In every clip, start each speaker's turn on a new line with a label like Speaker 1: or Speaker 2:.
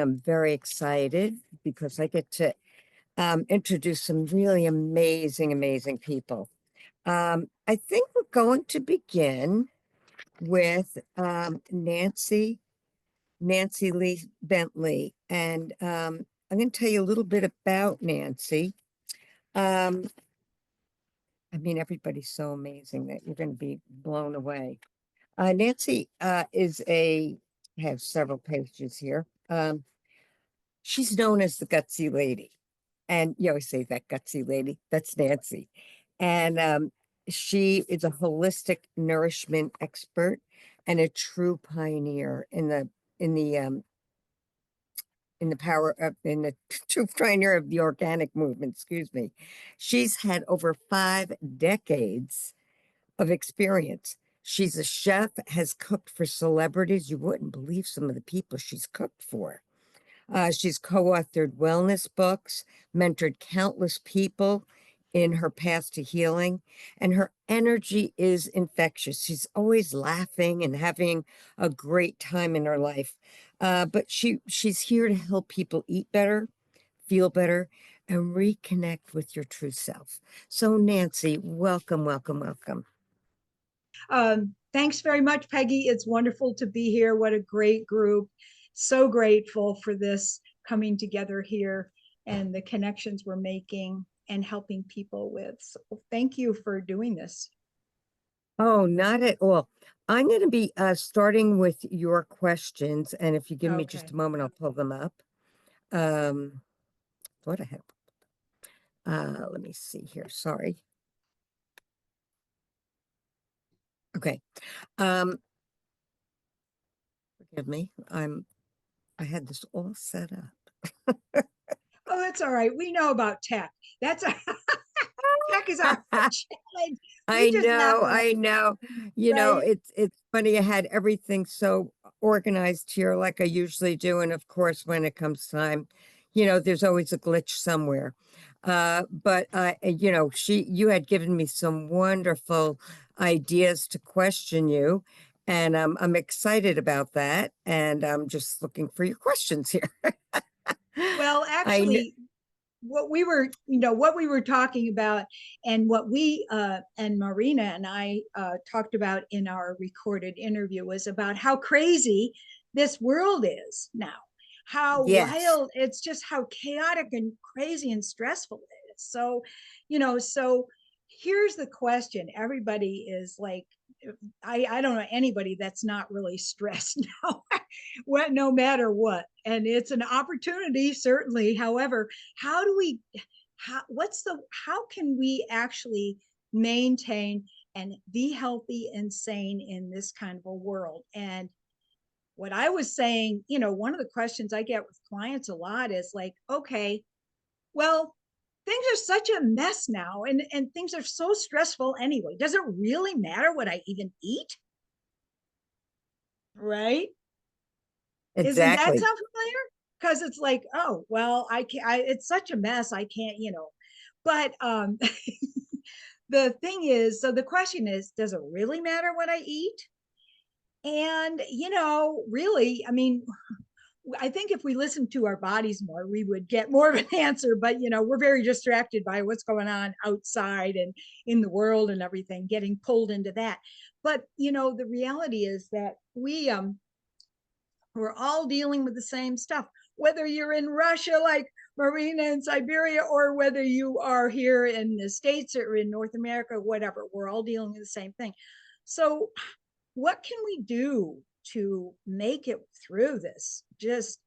Speaker 1: I'm very excited because I get to introduce some really amazing people. I think we're going to begin with Nancy Lee Bentley, and I'm going to tell you a little bit about Nancy. Um, I mean, everybody's so amazing that you're going to be blown away. Nancy I have several pages here. She's known as the gutsy lady. And you always say that gutsy lady, that's Nancy. And she is a holistic nourishment expert and a true pioneer in the power of in the true pioneer of the organic movement, excuse me. She's had over 5 decades of experience. She's a chef, has cooked for celebrities. You wouldn't believe some of the people she's cooked for. She's co-authored wellness books, mentored countless people in her path to healing, and her energy is infectious. She's always laughing and having a great time in her life. But she's here to help people eat better, feel better, and reconnect with your true self. So Nancy, welcome.
Speaker 2: Thanks very much, Peggy. It's wonderful to be here. What a great group. So grateful for this coming together here and the connections we're making and helping people with. So thank you for doing this.
Speaker 1: Oh, not at all. I'm going to be starting with your questions, and if you give me just
Speaker 2: Okay.
Speaker 1: a moment, I'll pull them up. Um, what I have. Let me see here. Sorry. Okay. Um, Forgive me. I had this all set up.
Speaker 2: Oh, that's all right. We know about tech. That's tech is our challenge. We
Speaker 1: I
Speaker 2: just have
Speaker 1: know,
Speaker 2: to,
Speaker 1: I know. You know,
Speaker 2: right?
Speaker 1: it's funny. I had everything so organized here like I usually do, and of course, when it comes time, there's always a glitch somewhere. But you had given me some wonderful ideas to question you, and I'm excited about that, and I'm just looking for your questions here.
Speaker 2: Well,
Speaker 1: I kn-
Speaker 2: actually, what we were talking about and what we and Marina and I talked about in our recorded interview was about how crazy this world is now, how
Speaker 1: yes,
Speaker 2: wild, it's just how chaotic and crazy and stressful it is. So here's the question. Everybody is like, I don't know anybody that's not really stressed now, what, no matter what. And it's an opportunity, certainly. However, how do we, how can we actually maintain and be healthy and sane in this kind of a world? And what I was saying, one of the questions I get with clients a lot is like, okay, well, things are such a mess now, and things are so stressful anyway. Does it really matter what I even eat? Right? Isn't that
Speaker 1: exactly.
Speaker 2: sound familiar? Because it's like, oh, well, I can't, it's such a mess. I can't. But the thing is, so the question is, does it really matter what I eat? And, really, I mean, I think if we listened to our bodies more, we would get more of an answer. But, we're very distracted by what's going on outside and in the world and everything, getting pulled into that. But, the reality is that we're all dealing with the same stuff, whether you're in Russia, like Marina in Siberia, or whether you are here in the States or in North America, whatever, we're all dealing with the same thing. So, what can we do to make it through this? Just,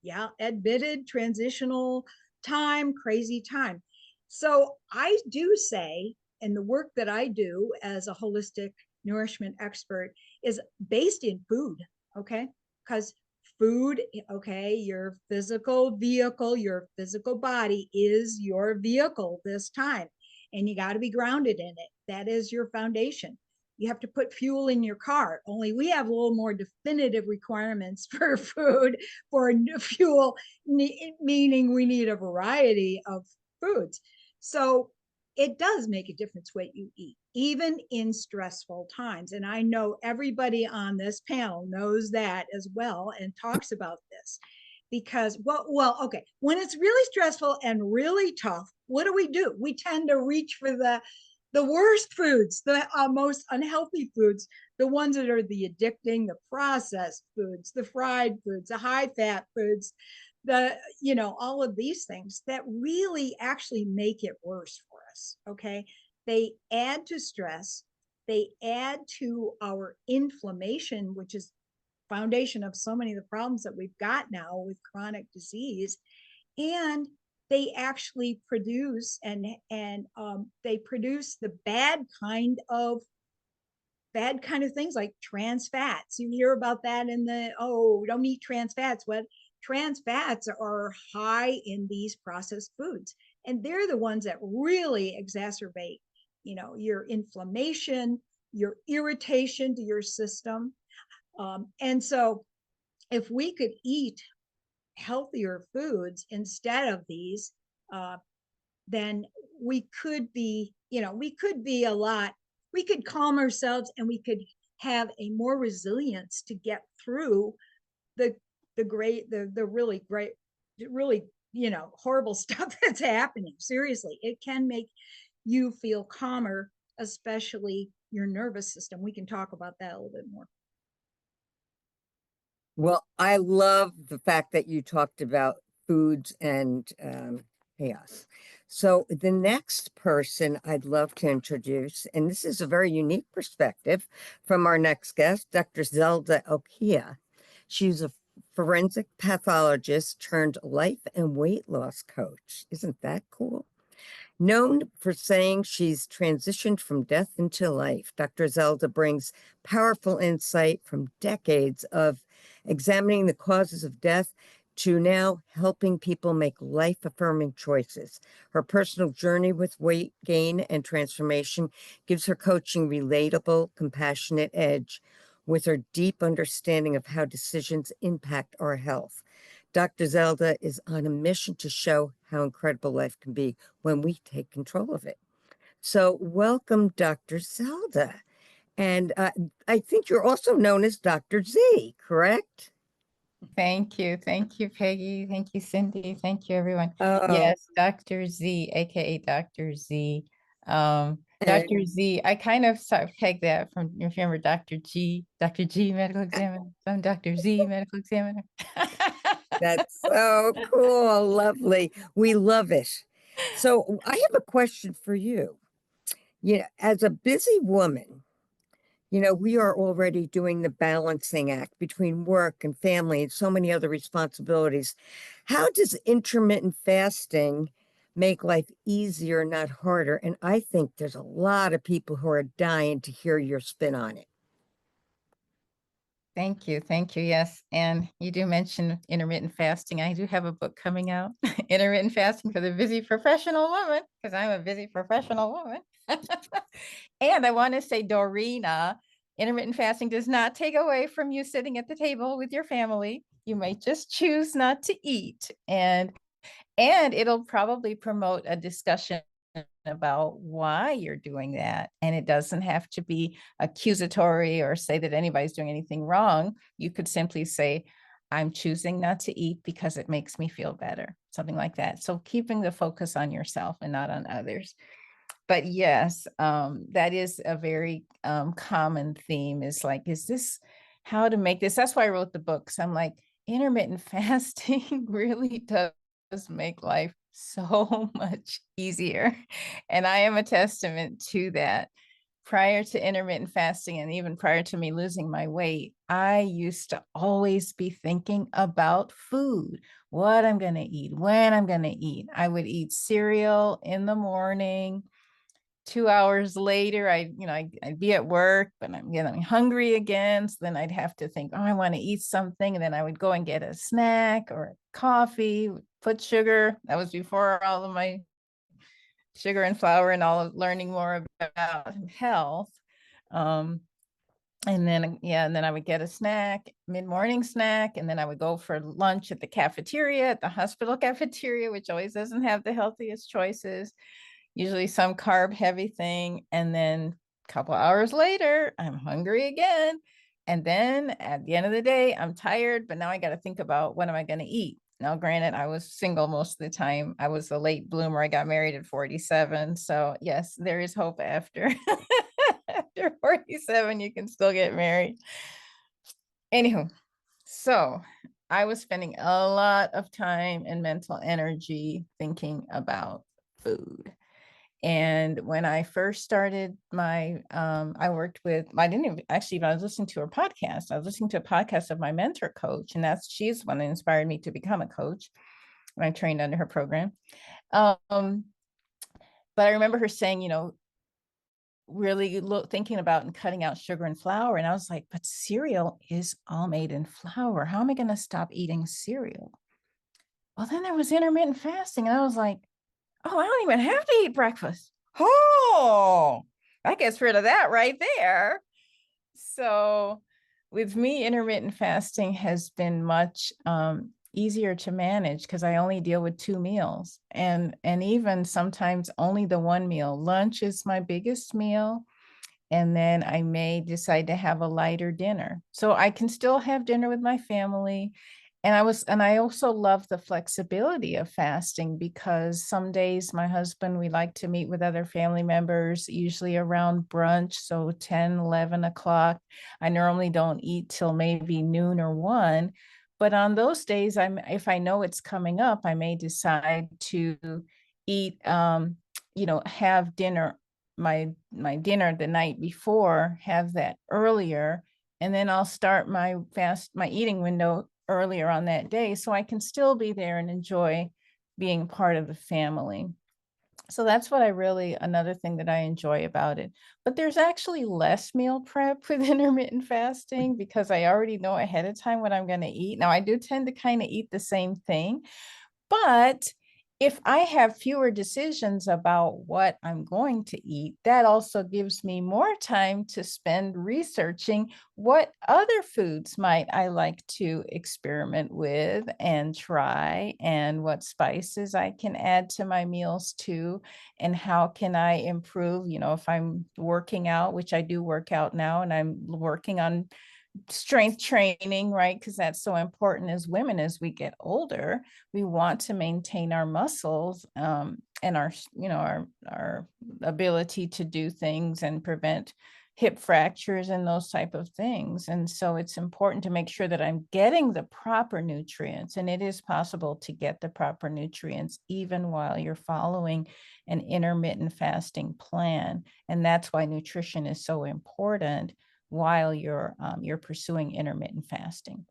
Speaker 2: yeah, admitted transitional time, crazy time. So, I do say, and the work that I do as a holistic nourishment expert is based in food, okay? Because food, okay, your physical vehicle, your physical body is your vehicle this time, and you got to be grounded in it. That is your foundation. You have to put fuel in your car, only we have a little more definitive requirements for food, for fuel, meaning we need a variety of foods. So it does make a difference what you eat, even in stressful times. And I know everybody on this panel knows that as well and talks about this. because, okay, when it's really stressful and really tough, what do? We tend to reach for the worst foods, the most unhealthy foods, the ones that are the addicting, the processed foods, the fried foods, the high fat foods, all of these things that really actually make it worse for us. Okay. They add to stress. They add to our inflammation, which is foundation of so many of the problems that we've got now with chronic disease. And they actually produce they produce the bad kind of things like trans fats. You hear about that in don't eat trans fats. What trans fats are high in these processed foods, and they're the ones that really exacerbate, your inflammation, your irritation to your system. And so if we could eat healthier foods instead of these, then we could be, we could calm ourselves, and we could have a more resilience to get through the really great, really, horrible stuff that's happening. Seriously, it can make you feel calmer, especially your nervous system. We can talk about that a little bit more.
Speaker 1: Well, I love the fact that you talked about foods and chaos. So the next person I'd love to introduce, and this is a very unique perspective from our next guest, Dr. Zelda Okia. She's a forensic pathologist turned life and weight loss coach. Isn't that cool? Known for saying she's transitioned from death into life, Dr. Zelda brings powerful insight from decades of examining the causes of death to now helping people make life-affirming choices. Her personal journey with weight gain and transformation gives her coaching relatable, compassionate edge with her deep understanding of how decisions impact our health. Dr. Zelda is on a mission to show how incredible life can be when we take control of it. So welcome, Dr. Zelda. And I think you're also known as Dr. Z, correct?
Speaker 3: Thank you. Thank you, Peggy. Thank you, Cindy. Thank you, everyone.
Speaker 1: Oh,
Speaker 3: Yes, Dr. Z, aka Dr. Z.
Speaker 1: and
Speaker 3: Dr. Z, I kind of sort of pegged that from, if you remember Dr. G, medical examiner. I'm Dr. Z, medical examiner.
Speaker 1: that's so cool. Lovely. We love it. So I have a question for you. As a busy woman, we are already doing the balancing act between work and family and so many other responsibilities. How does intermittent fasting make life easier, not harder? And I think there's a lot of people who are dying to hear your spin on it.
Speaker 3: Thank you. Thank you. Yes. And you do mention intermittent fasting. I do have a book coming out, Intermittent Fasting for the Busy Professional Woman, because I'm a busy professional woman. And I want to say, Dorina, intermittent fasting does not take away from you sitting at the table with your family. You might just choose not to eat. And it'll probably promote a discussion about why you're doing that. And it doesn't have to be accusatory or say that anybody's doing anything wrong. You could simply say, I'm choosing not to eat because it makes me feel better, something like that. So keeping the focus on yourself and not on others. But yes, that is a very common theme, is like, is this how to make this? That's why I wrote the book. So I'm like, intermittent fasting really does make life so much easier. And I am a testament to that. Prior to intermittent fasting, and even prior to me losing my weight, I used to always be thinking about food, what I'm going to eat, when I'm going to eat. I would eat cereal in the morning. 2 hours later, I'd be at work, but I'm getting hungry again. So then I'd have to think, oh, I want to eat something. And then I would go and get a snack or a coffee, put sugar. That was before all of my sugar and flour and all of learning more about health. And then I would get a snack, mid-morning snack, and then I would go for lunch at the cafeteria, at the hospital cafeteria, which always doesn't have the healthiest choices. Usually some carb heavy thing. And then a couple hours later, I'm hungry again. And then at the end of the day, I'm tired, but now I got to think about what am I going to eat? Now, granted, I was single most of the time. I was a late bloomer. I got married at 47. So yes, there is hope after after 47, you can still get married. Anywho, so I was spending a lot of time and mental energy thinking about food. And when I first started my, I worked with, I didn't even, actually, I was listening to her podcast. I was listening to a podcast of my mentor coach, and she's the one that inspired me to become a coach. I trained under her program. But I remember her saying, really thinking about and cutting out sugar and flour. And I was like, but cereal is all made in flour. How am I going to stop eating cereal? Well, then there was intermittent fasting. And I was like, oh, I don't even have to eat breakfast. Oh, that gets rid of that right there. So with me, intermittent fasting has been much easier to manage because I only deal with 2 meals, and even sometimes only the 1 meal. Lunch is my biggest meal, and then I may decide to have a lighter dinner. So I can still have dinner with my family. And I also love the flexibility of fasting because some days my husband, we like to meet with other family members, usually around brunch. So 10, 11 o'clock. I normally don't eat till maybe noon or 1. But on those days, if I know it's coming up, I may decide to eat, have dinner, my dinner the night before, have that earlier, and then I'll start my eating window earlier on that day so I can still be there and enjoy being part of the family. So that's what another thing that I enjoy about it. But there's actually less meal prep with intermittent fasting because I already know ahead of time what I'm going to eat. Now, I do tend to kind of eat the same thing, but if I have fewer decisions about what I'm going to eat, that also gives me more time to spend researching what other foods might I like to experiment with and try, and what spices I can add to my meals too, and how can I improve, if I'm working out, which I do work out now, and I'm working on strength training, right? Because that's so important as women. As we get older, we want to maintain our muscles, and our ability to do things and prevent hip fractures and those type of things. And so it's important to make sure that I'm getting the proper nutrients, and it is possible to get the proper nutrients even while you're following an intermittent fasting plan. And that's why nutrition is so important while you're pursuing intermittent fasting.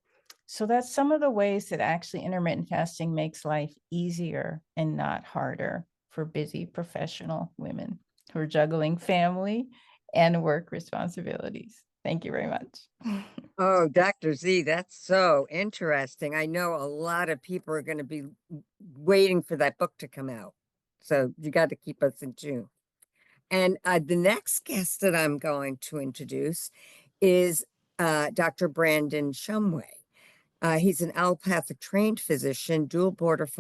Speaker 3: So that's some of the ways that actually intermittent fasting makes life easier and not harder for busy professional women who are juggling family and work responsibilities. Thank you very much.
Speaker 1: Oh, Dr. Z, that's so interesting. I know a lot of people are going to be waiting for that book to come out. So you got to keep us in tune. And the next guest that I'm going to introduce is Dr. Brandon Shumway. He's an allopathic trained physician, dual board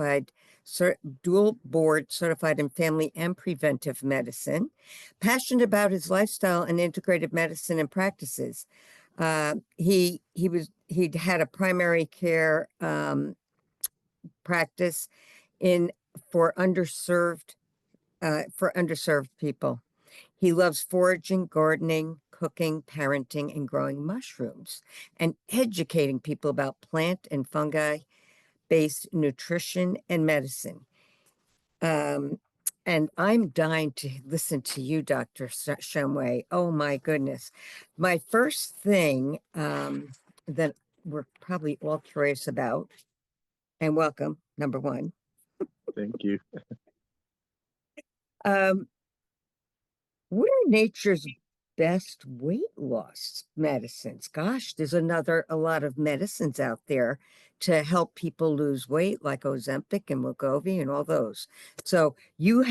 Speaker 1: certified in family and preventive medicine, passionate about his lifestyle and integrative medicine and practices. He'd had a primary care practice for underserved people. He loves foraging, gardening, cooking, parenting, and growing mushrooms, and educating people about plant and fungi-based nutrition and medicine. And I'm dying to listen to you, Dr. Shumway. Oh my goodness. My first thing that we're probably all curious about, and welcome, number one.
Speaker 4: Thank you.
Speaker 1: What are nature's best weight loss medicines? Gosh, there's a lot of medicines out there to help people lose weight, like Ozempic and Wegovy and all those. So you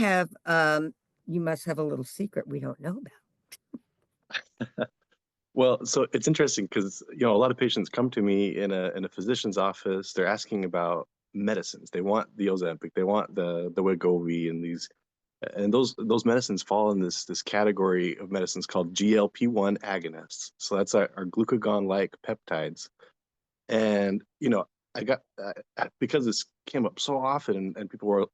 Speaker 1: must have a little secret we don't know about.
Speaker 4: Well, so it's interesting because a lot of patients come to me in a physician's office. They're asking about medicines. They want the Ozempic, they want the Wegovy and these And those medicines fall in this category of medicines called GLP-1 agonists. So that's our glucagon-like peptides. And I got because this came up so often, and people were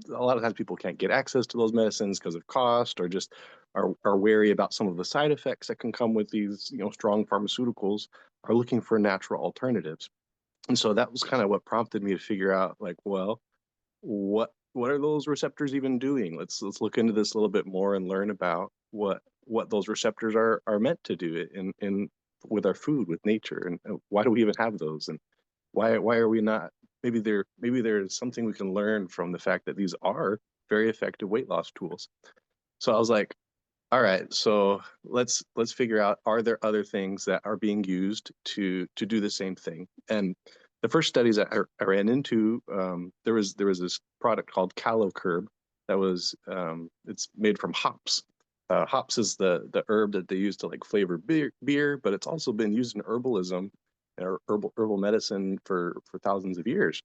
Speaker 4: a lot of times people can't get access to those medicines because of cost, or just are wary about some of the side effects that can come with these strong pharmaceuticals, are looking for natural alternatives. And so that was kind of what prompted me to figure out, like, well, what are those receptors even doing? Let's look into this a little bit more and learn about what those receptors are meant to do in with our food, with nature, and why do we even have those, and why are we not, maybe there's something we can learn from the fact that these are very effective weight loss tools. So I was like, all right, so let's figure out, are there other things that are being used to do the same thing? And the first studies that I ran into, there was this product called Callow Curb that was it's made from hops. Hops is the herb that they use to like flavor beer, but it's also been used in herbalism or herbal medicine for thousands of years.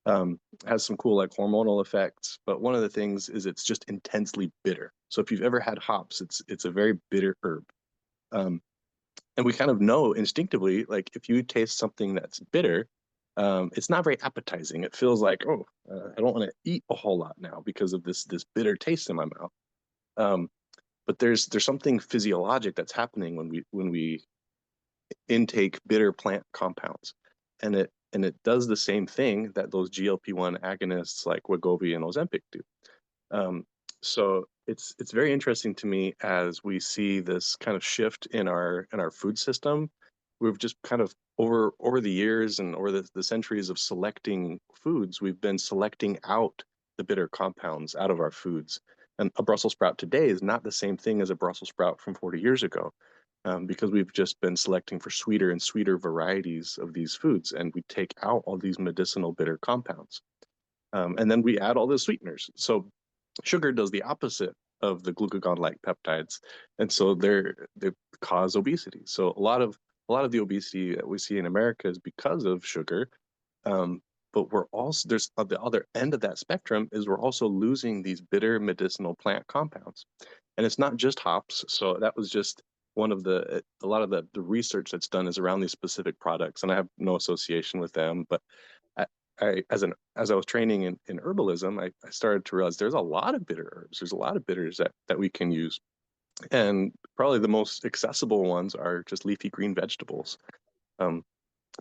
Speaker 4: Has some cool like hormonal effects, but one of the things is it's just intensely bitter. So if you've ever had hops, it's a very bitter herb. And we kind of know instinctively, like if you taste something that's bitter, it's not very appetizing. It feels like, oh, I don't want to eat a whole lot now because of this bitter taste in my mouth. But there's something physiologic that's happening when we intake bitter plant compounds, and it does the same thing that those GLP-1 agonists like Wegovy and Ozempic do. So it's very interesting to me as we see this kind of shift in our food system. We've just kind of over the years and over the centuries of selecting foods, we've been selecting out the bitter compounds out of our foods. And a Brussels sprout today is not the same thing as a Brussels sprout from 40 years ago, because we've just been selecting for sweeter and sweeter varieties of these foods, and we take out all these medicinal bitter compounds. And then we add all the sweeteners. So sugar does the opposite of the glucagon-like peptides, and so they cause obesity. So a lot of the obesity that we see in America is because of sugar. But we're also, there's at the other end of that spectrum is we're also losing these bitter medicinal plant compounds, and it's not just hops. So that was just one of a lot of the research that's done is around these specific products, and I have no association with them, but as I was training in herbalism, I started to realize there's a lot of bitter herbs. There's a lot of bitters that we can use. And probably the most accessible ones are just leafy green vegetables.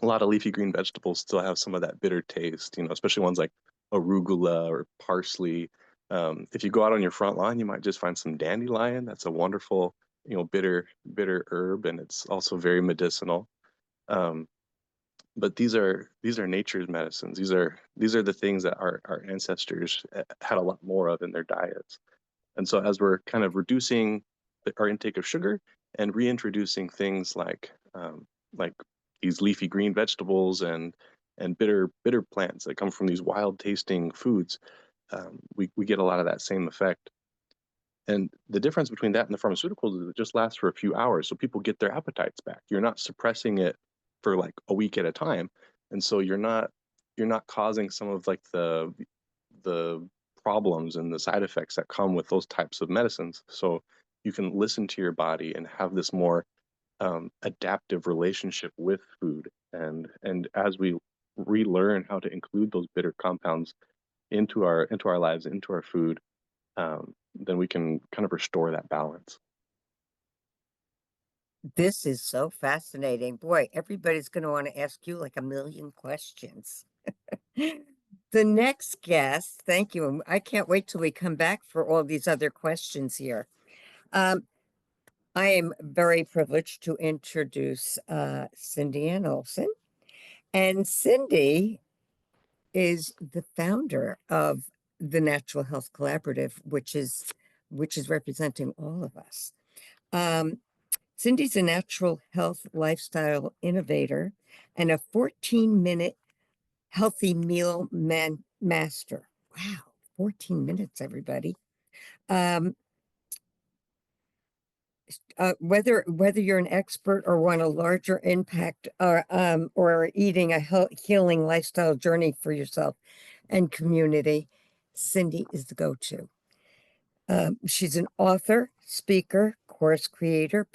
Speaker 4: A lot of leafy green vegetables still have some of that bitter taste, especially ones like arugula or parsley. If you go out on your front lawn, you might just find some dandelion. That's a wonderful, bitter herb, and it's also very medicinal. But these are nature's medicines. These are the things that our ancestors had a lot more of in their diets. And so as we're kind of reducing our intake of sugar and reintroducing things like these leafy green vegetables and bitter plants that come from these wild tasting foods, we get a lot of that same effect. And the difference between that and the pharmaceuticals is it just lasts for a few hours, so people get their appetites back. You're not suppressing it for like a week at a time, and so you're not causing some of like the problems and the side effects that come with those types of medicines. So you can listen to your body and have this more adaptive relationship with food, and as we relearn how to include those bitter compounds into our lives, into our food, then we can kind of restore that balance.
Speaker 1: This is so fascinating. Boy, everybody's going to want to ask you like a million questions. The next guest, thank you. I can't wait till we come back for all these other questions here. I am very privileged to introduce Cindy and Olson. And Cindy is the founder of the Natural Health Collaborative, which is representing all of us. Cindy's a natural health lifestyle innovator and a 14-minute healthy meal master. Wow, 14 minutes, everybody. Whether you're an expert or want a larger impact or eating a healing lifestyle journey for yourself and community, Cindy is the go-to. She's an author, speaker, course creator,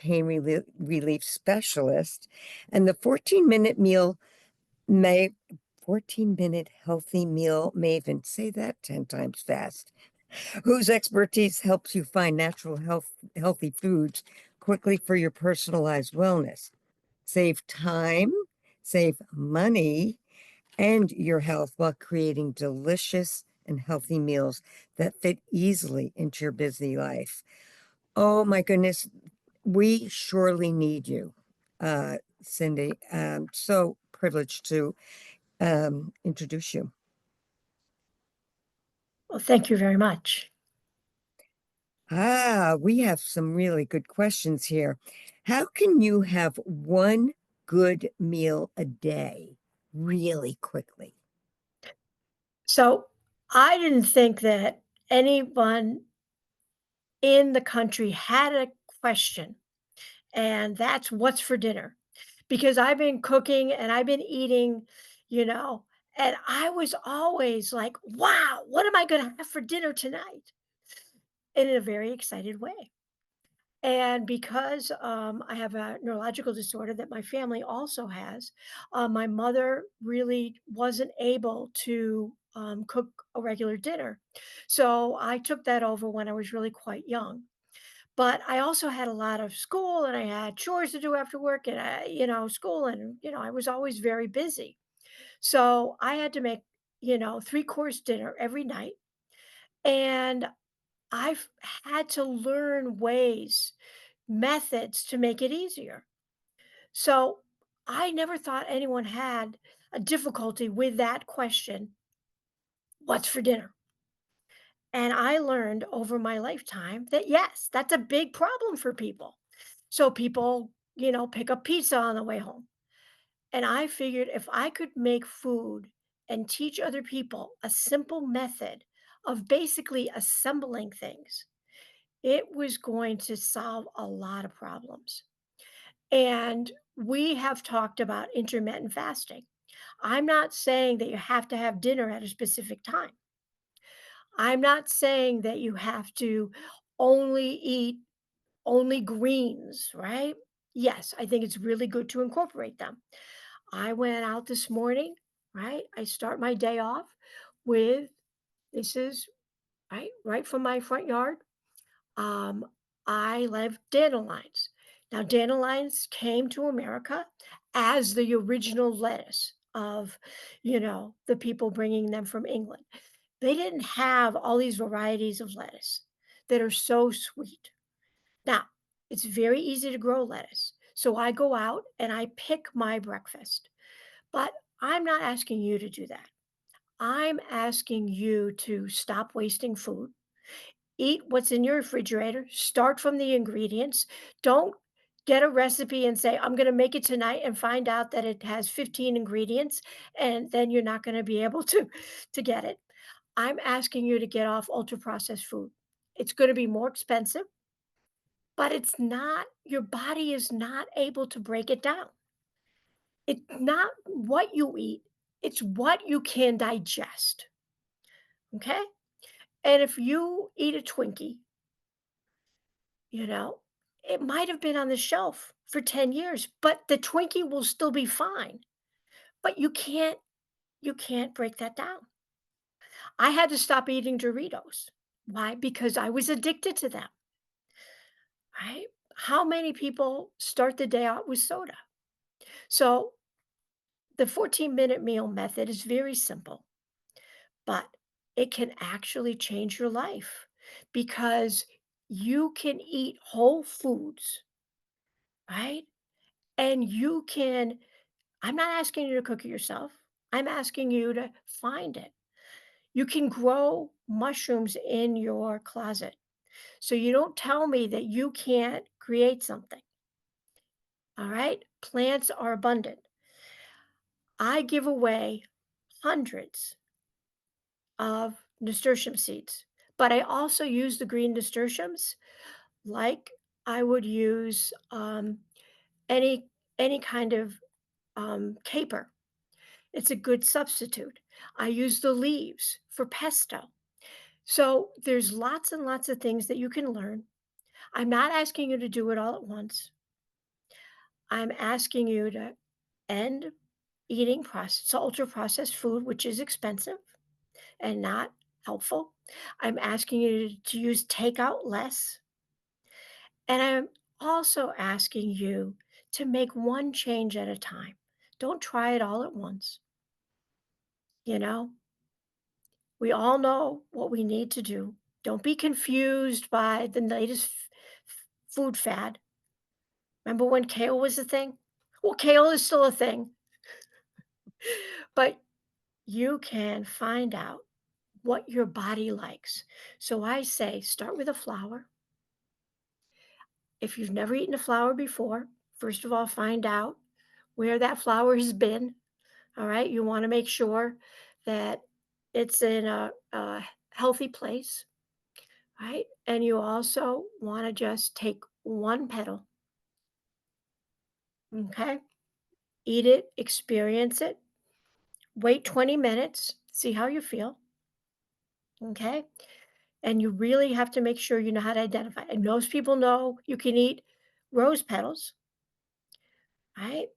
Speaker 1: relief specialist, and the 14-minute meal may 14-minute healthy meal maven. Say that 10 times fast. Whose expertise helps you find healthy foods quickly for your personalized wellness. Save time, save money, and your health while creating delicious and healthy meals that fit easily into your busy life. Oh my goodness, we surely need you, Cindy. So privileged to introduce you.
Speaker 5: Well, thank you very much.
Speaker 1: We have some really good questions here. How can you have one good meal a day really quickly?
Speaker 5: So I didn't think that anyone in the country had a question, and that's what's for dinner. Because I've been cooking and I've been eating, you know, and I was always like, wow, what am I going to have for dinner tonight? And in a very excited way. And because I have a neurological disorder that my family also has, my mother really wasn't able to cook a regular dinner. So I took that over when I was really quite young. But I also had a lot of school and I had chores to do after work and, school. And, I was always very busy. So I had to make, 3-course dinner every night. And I've had to learn ways, methods to make it easier. So I never thought anyone had a difficulty with that question, what's for dinner? And I learned over my lifetime that yes, that's a big problem for people. So people, pick up pizza on the way home. And I figured if I could make food and teach other people a simple method of basically assembling things, it was going to solve a lot of problems. And we have talked about intermittent fasting. I'm not saying that you have to have dinner at a specific time. I'm not saying that you have to only eat only greens, right? Yes, I think it's really good to incorporate them. I went out this morning, right? I start my day off with this is right from my front yard. Um, I love dandelions. Now, dandelions came to America as the original lettuce of, the people bringing them from England. They didn't have all these varieties of lettuce that are so sweet. Now, it's very easy to grow lettuce. So I go out and I pick my breakfast. But I'm not asking you to do that. I'm asking you to stop wasting food. Eat what's in your refrigerator. Start from the ingredients. Don't get a recipe and say, I'm going to make it tonight and find out that it has 15 ingredients and then you're not going to be able to get it. I'm asking you to get off ultra processed food. It's going to be more expensive, but it's not, your body is not able to break it down. It's not what you eat, it's what you can digest. Okay. And if you eat a Twinkie, you know, it might have been on the shelf for 10 years, but the Twinkie will still be fine. But you can't break that down. I had to stop eating Doritos. Why? Because I was addicted to them. Right? How many people start the day out with soda? So the 14-minute meal method is very simple, but it can actually change your life because you can eat whole foods, right? And I'm not asking you to cook it yourself. I'm asking you to find it. You can grow mushrooms in your closet. So you don't tell me that you can't create something. All right? Plants are abundant. I give away hundreds of nasturtium seeds, but I also use the green nasturtiums like I would use any kind of caper. It's a good substitute. I use the leaves for pesto. So there's lots and lots of things that you can learn. I'm not asking you to do it all at once. I'm asking you to end eating processed, ultra processed food, which is expensive and not helpful. I'm asking you to use takeout less. And I'm also asking you to make one change at a time. Don't try it all at once. You know, we all know what we need to do. Don't be confused by the latest food fad. Remember when kale was a thing? Well, kale is still a thing, but you can find out what your body likes. So I say start with a flour. If you've never eaten a flour before, first of all, find out where that flour has been. All right. You want to make sure that it's in a healthy place, right? And you also want to just take one petal. Okay. Eat it, experience it, wait 20 minutes, see how you feel. Okay. And you really have to make sure you know how to identify. And most people know you can eat rose petals, right?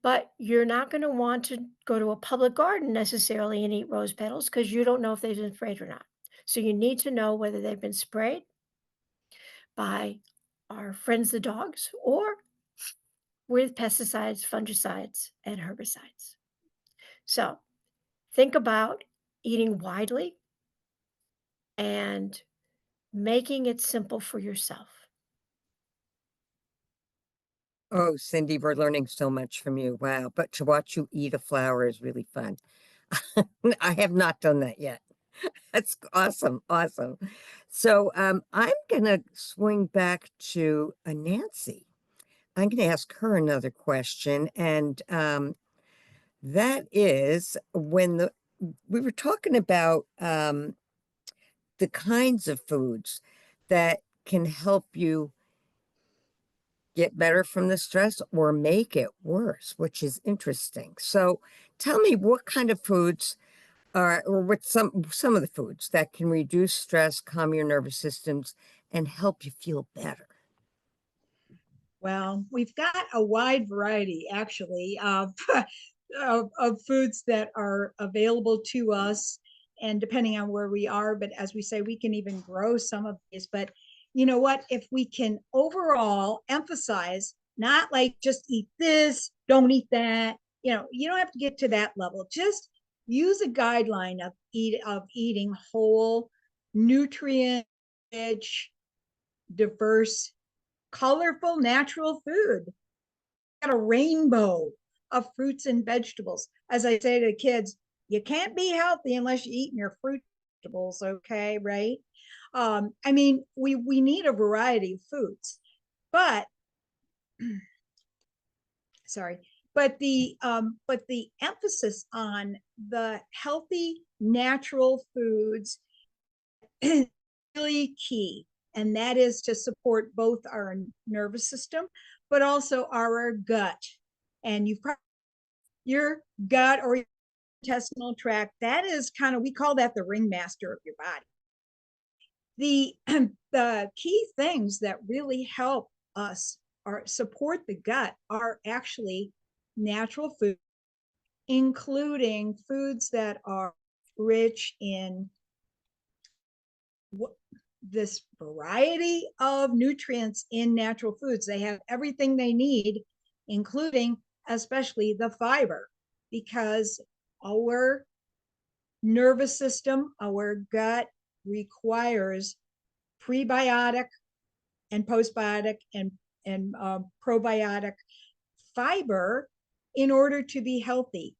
Speaker 5: But you're not going to want to go to a public garden necessarily and eat rose petals because you don't know if they've been sprayed or not. So you need to know whether they've been sprayed by our friends, the dogs, or with pesticides, fungicides, and herbicides. So think about eating widely and making it simple for yourself.
Speaker 1: Oh, Cindy, we're learning so much from you. Wow. But to watch you eat a flower is really fun. I have not done that yet. That's awesome. Awesome. So I'm going to swing back to Nancy. I'm going to ask her another question. And that is when we were talking about the kinds of foods that can help you get better from the stress or make it worse, which is interesting. So tell me what kind of foods are, or what some of the foods that can reduce stress, calm your nervous systems, and help you feel better.
Speaker 2: Well, we've got a wide variety actually of, of foods that are available to us and depending on where we are, but as we say, we can even grow some of these. But you know what, if we can overall emphasize not like just eat this, don't eat that, you know, you don't have to get to that level. Just use a guideline of eating whole, nutrient rich, diverse, colorful, natural food. Got a rainbow of fruits and vegetables. As I say to the kids, you can't be healthy unless you're eating your fruit and vegetables, okay, right? I mean, we need a variety of foods, but sorry, but the emphasis on the healthy, natural foods is really key, and that is to support both our nervous system, but also our gut. And you've probably your gut or your intestinal tract, that is kind of, we call that the ringmaster of your body. The key things that really help us or support the gut are actually natural food, including foods that are rich in this variety of nutrients in natural foods. They have everything they need, including especially the fiber, because our nervous system, our gut requires prebiotic and postbiotic and probiotic fiber in order to be healthy.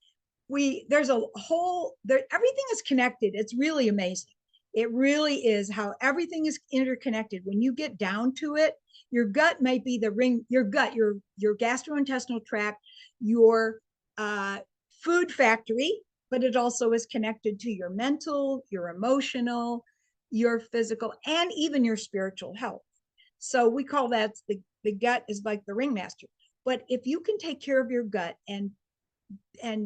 Speaker 2: There's a whole there, everything is connected. It's really amazing. It really is how everything is interconnected. When you get down to it, your gut might be the ring, your gut, your gastrointestinal tract, your food factory, but it also is connected to your mental, your emotional, your physical, and even your spiritual health. So we call that the gut is like the ringmaster. But if you can take care of your gut and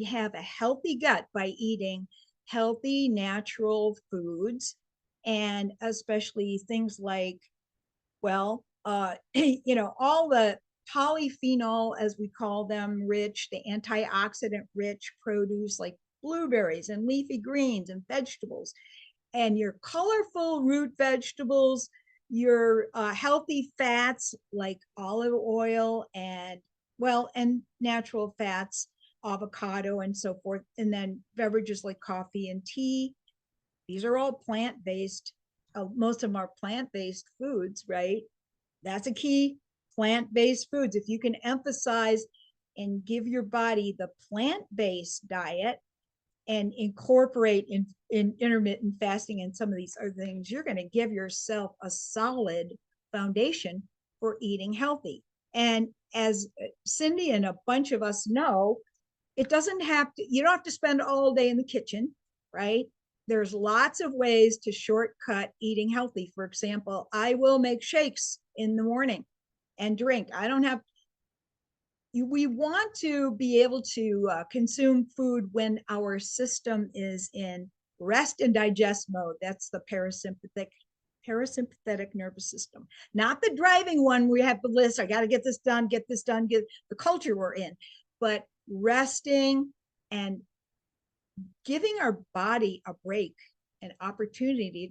Speaker 2: have a healthy gut by eating healthy, natural foods, and especially things like, well, all the polyphenol, as we call them, rich, the antioxidant rich produce like blueberries and leafy greens and vegetables, and your colorful root vegetables, your healthy fats like olive oil and, well, and natural fats, avocado and so forth, and then beverages like coffee and tea. These are all plant-based. Most of them are plant-based foods, right? That's a key. Plant-based foods. If you can emphasize and give your body the plant-based diet and incorporate in intermittent fasting and some of these other things, you're going to give yourself a solid foundation for eating healthy. And as Cindy and a bunch of us know, it doesn't have to, you don't have to spend all day in the kitchen, right? There's lots of ways to shortcut eating healthy. For example, I will make shakes in the morning and drink. I don't have, we want to be able to consume food when our system is in rest and digest mode. That's the parasympathetic nervous system, not the driving one. We have the list. I got to get this done, get the culture we're in, but resting and giving our body a break, an opportunity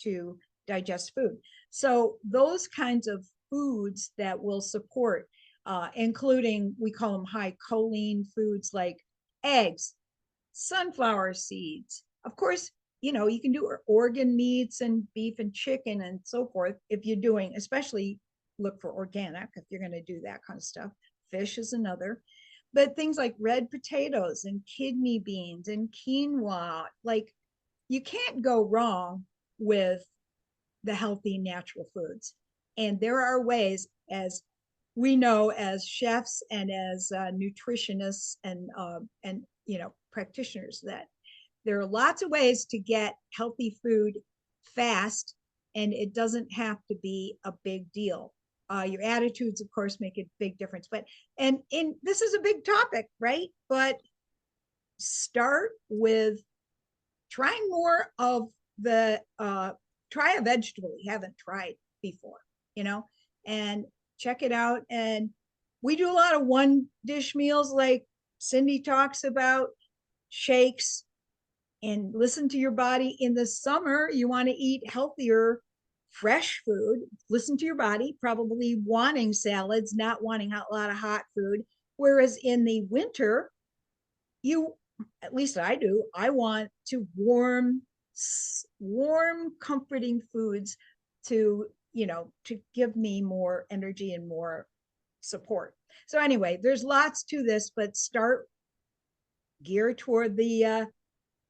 Speaker 2: to digest food. So those kinds of foods that will support, including, we call them high choline foods like eggs, sunflower seeds. Of course, you can do organ meats and beef and chicken and so forth if you're doing, especially look for organic if you're going to do that kind of stuff. Fish is another. But things like red potatoes and kidney beans and quinoa, like, you can't go wrong with the healthy natural foods. And there are ways, as we know as chefs and as nutritionists and practitioners, that there are lots of ways to get healthy food fast, and it doesn't have to be a big deal. Your attitudes, of course, make a big difference. But and this is a big topic, right? But start with trying more of the try a vegetable you haven't tried before, and check it out. And we do a lot of one dish meals, like Cindy talks about, shakes, and listen to your body. In the summer, you want to eat healthier, fresh food. Listen to your body, probably wanting salads, not wanting a lot of hot food. Whereas in the winter, at least I do, I want to warm, comforting foods to give me more energy and more support. So anyway, there's lots to this, but start gear toward the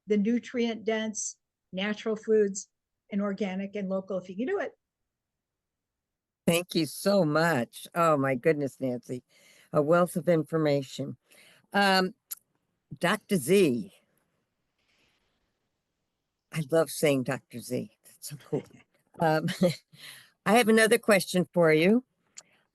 Speaker 2: nutrient dense natural foods and organic and local if you can do it.
Speaker 1: Thank you so much. Oh my goodness, Nancy, a wealth of information. Dr. Z. I love saying Dr. Z. That's so cool. I have another question for you.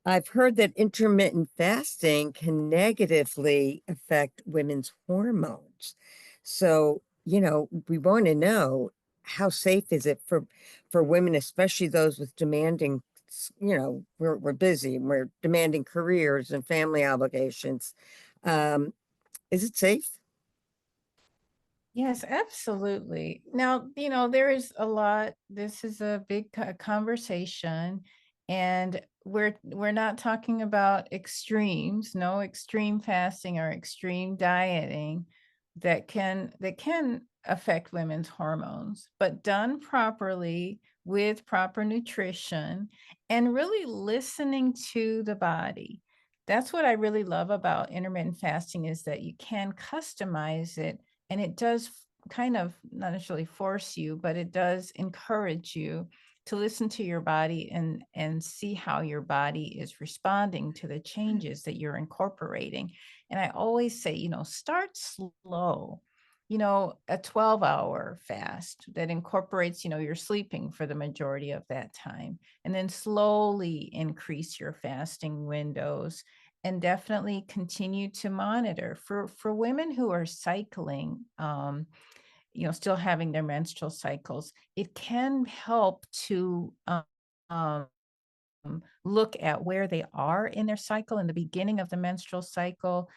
Speaker 1: I've heard that intermittent fasting can negatively affect women's hormones. So, we want to know, how safe is it for women, especially those with demanding, we're busy and we're demanding careers and family obligations. Is it safe?
Speaker 3: Yes, absolutely. Now, there is a lot, this is a big conversation, and we're not talking about extremes, no extreme fasting or extreme dieting that can affect women's hormones, but done properly with proper nutrition and really listening to the body. That's what I really love about intermittent fasting, is that you can customize it. And it does kind of not necessarily force you, but it does encourage you to listen to your body and see how your body is responding to the changes that you're incorporating. And I always say, start slow. A 12-hour fast that incorporates, you're sleeping for the majority of that time, and then slowly increase your fasting windows. And definitely continue to monitor for women who are cycling. still having their menstrual cycles, it can help to um, look at where they are in their cycle in the beginning of the menstrual cycle.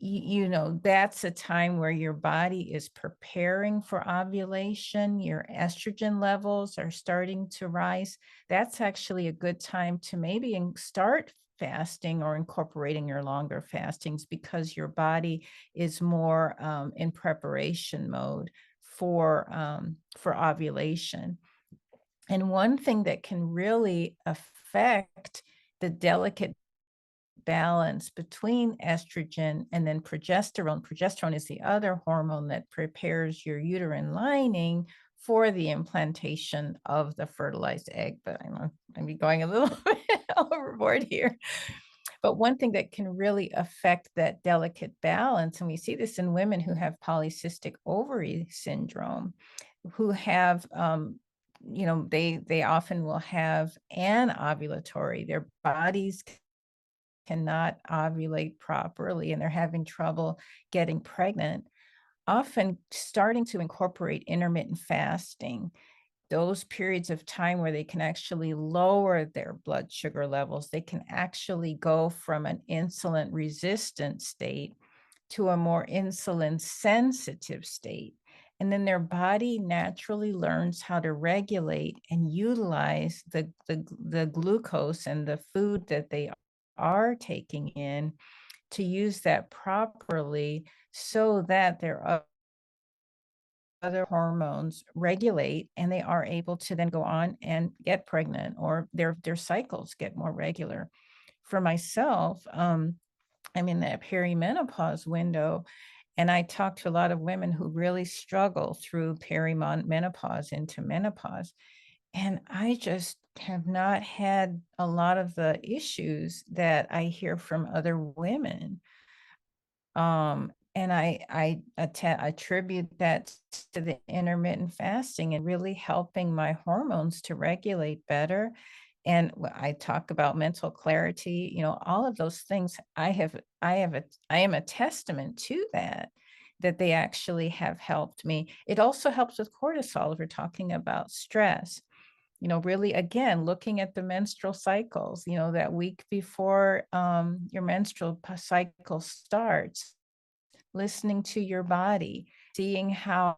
Speaker 3: That's a time where your body is preparing for ovulation, your estrogen levels are starting to rise. That's actually a good time to maybe start fasting or incorporating your longer fastings, because your body is more in preparation mode for ovulation. And one thing that can really affect the delicate balance between estrogen and then progesterone. Progesterone is the other hormone that prepares your uterine lining for the implantation of the fertilized egg. But I'm going a little bit overboard here. But one thing that can really affect that delicate balance, and we see this in women who have polycystic ovary syndrome, who have they often will have anovulatory. Their bodies cannot ovulate properly and they're having trouble getting pregnant. Often starting to incorporate intermittent fasting, those periods of time where they can actually lower their blood sugar levels, they can actually go from an insulin resistant state to a more insulin sensitive state. And then their body naturally learns how to regulate and utilize the glucose and the food that they are taking in to use that properly, so that their other hormones regulate and they are able to then go on and get pregnant, or their cycles get more regular. For myself, I'm in that perimenopause window, and I talk to a lot of women who really struggle through perimenopause into menopause. And I just have not had a lot of the issues that I hear from other women. And I attribute that to the intermittent fasting and really helping my hormones to regulate better. And I talk about mental clarity, all of those things. I am a testament to that they actually have helped me. It also helps with cortisol if we're talking about stress. Really, again, looking at the menstrual cycles, that week before your menstrual cycle starts, listening to your body, seeing how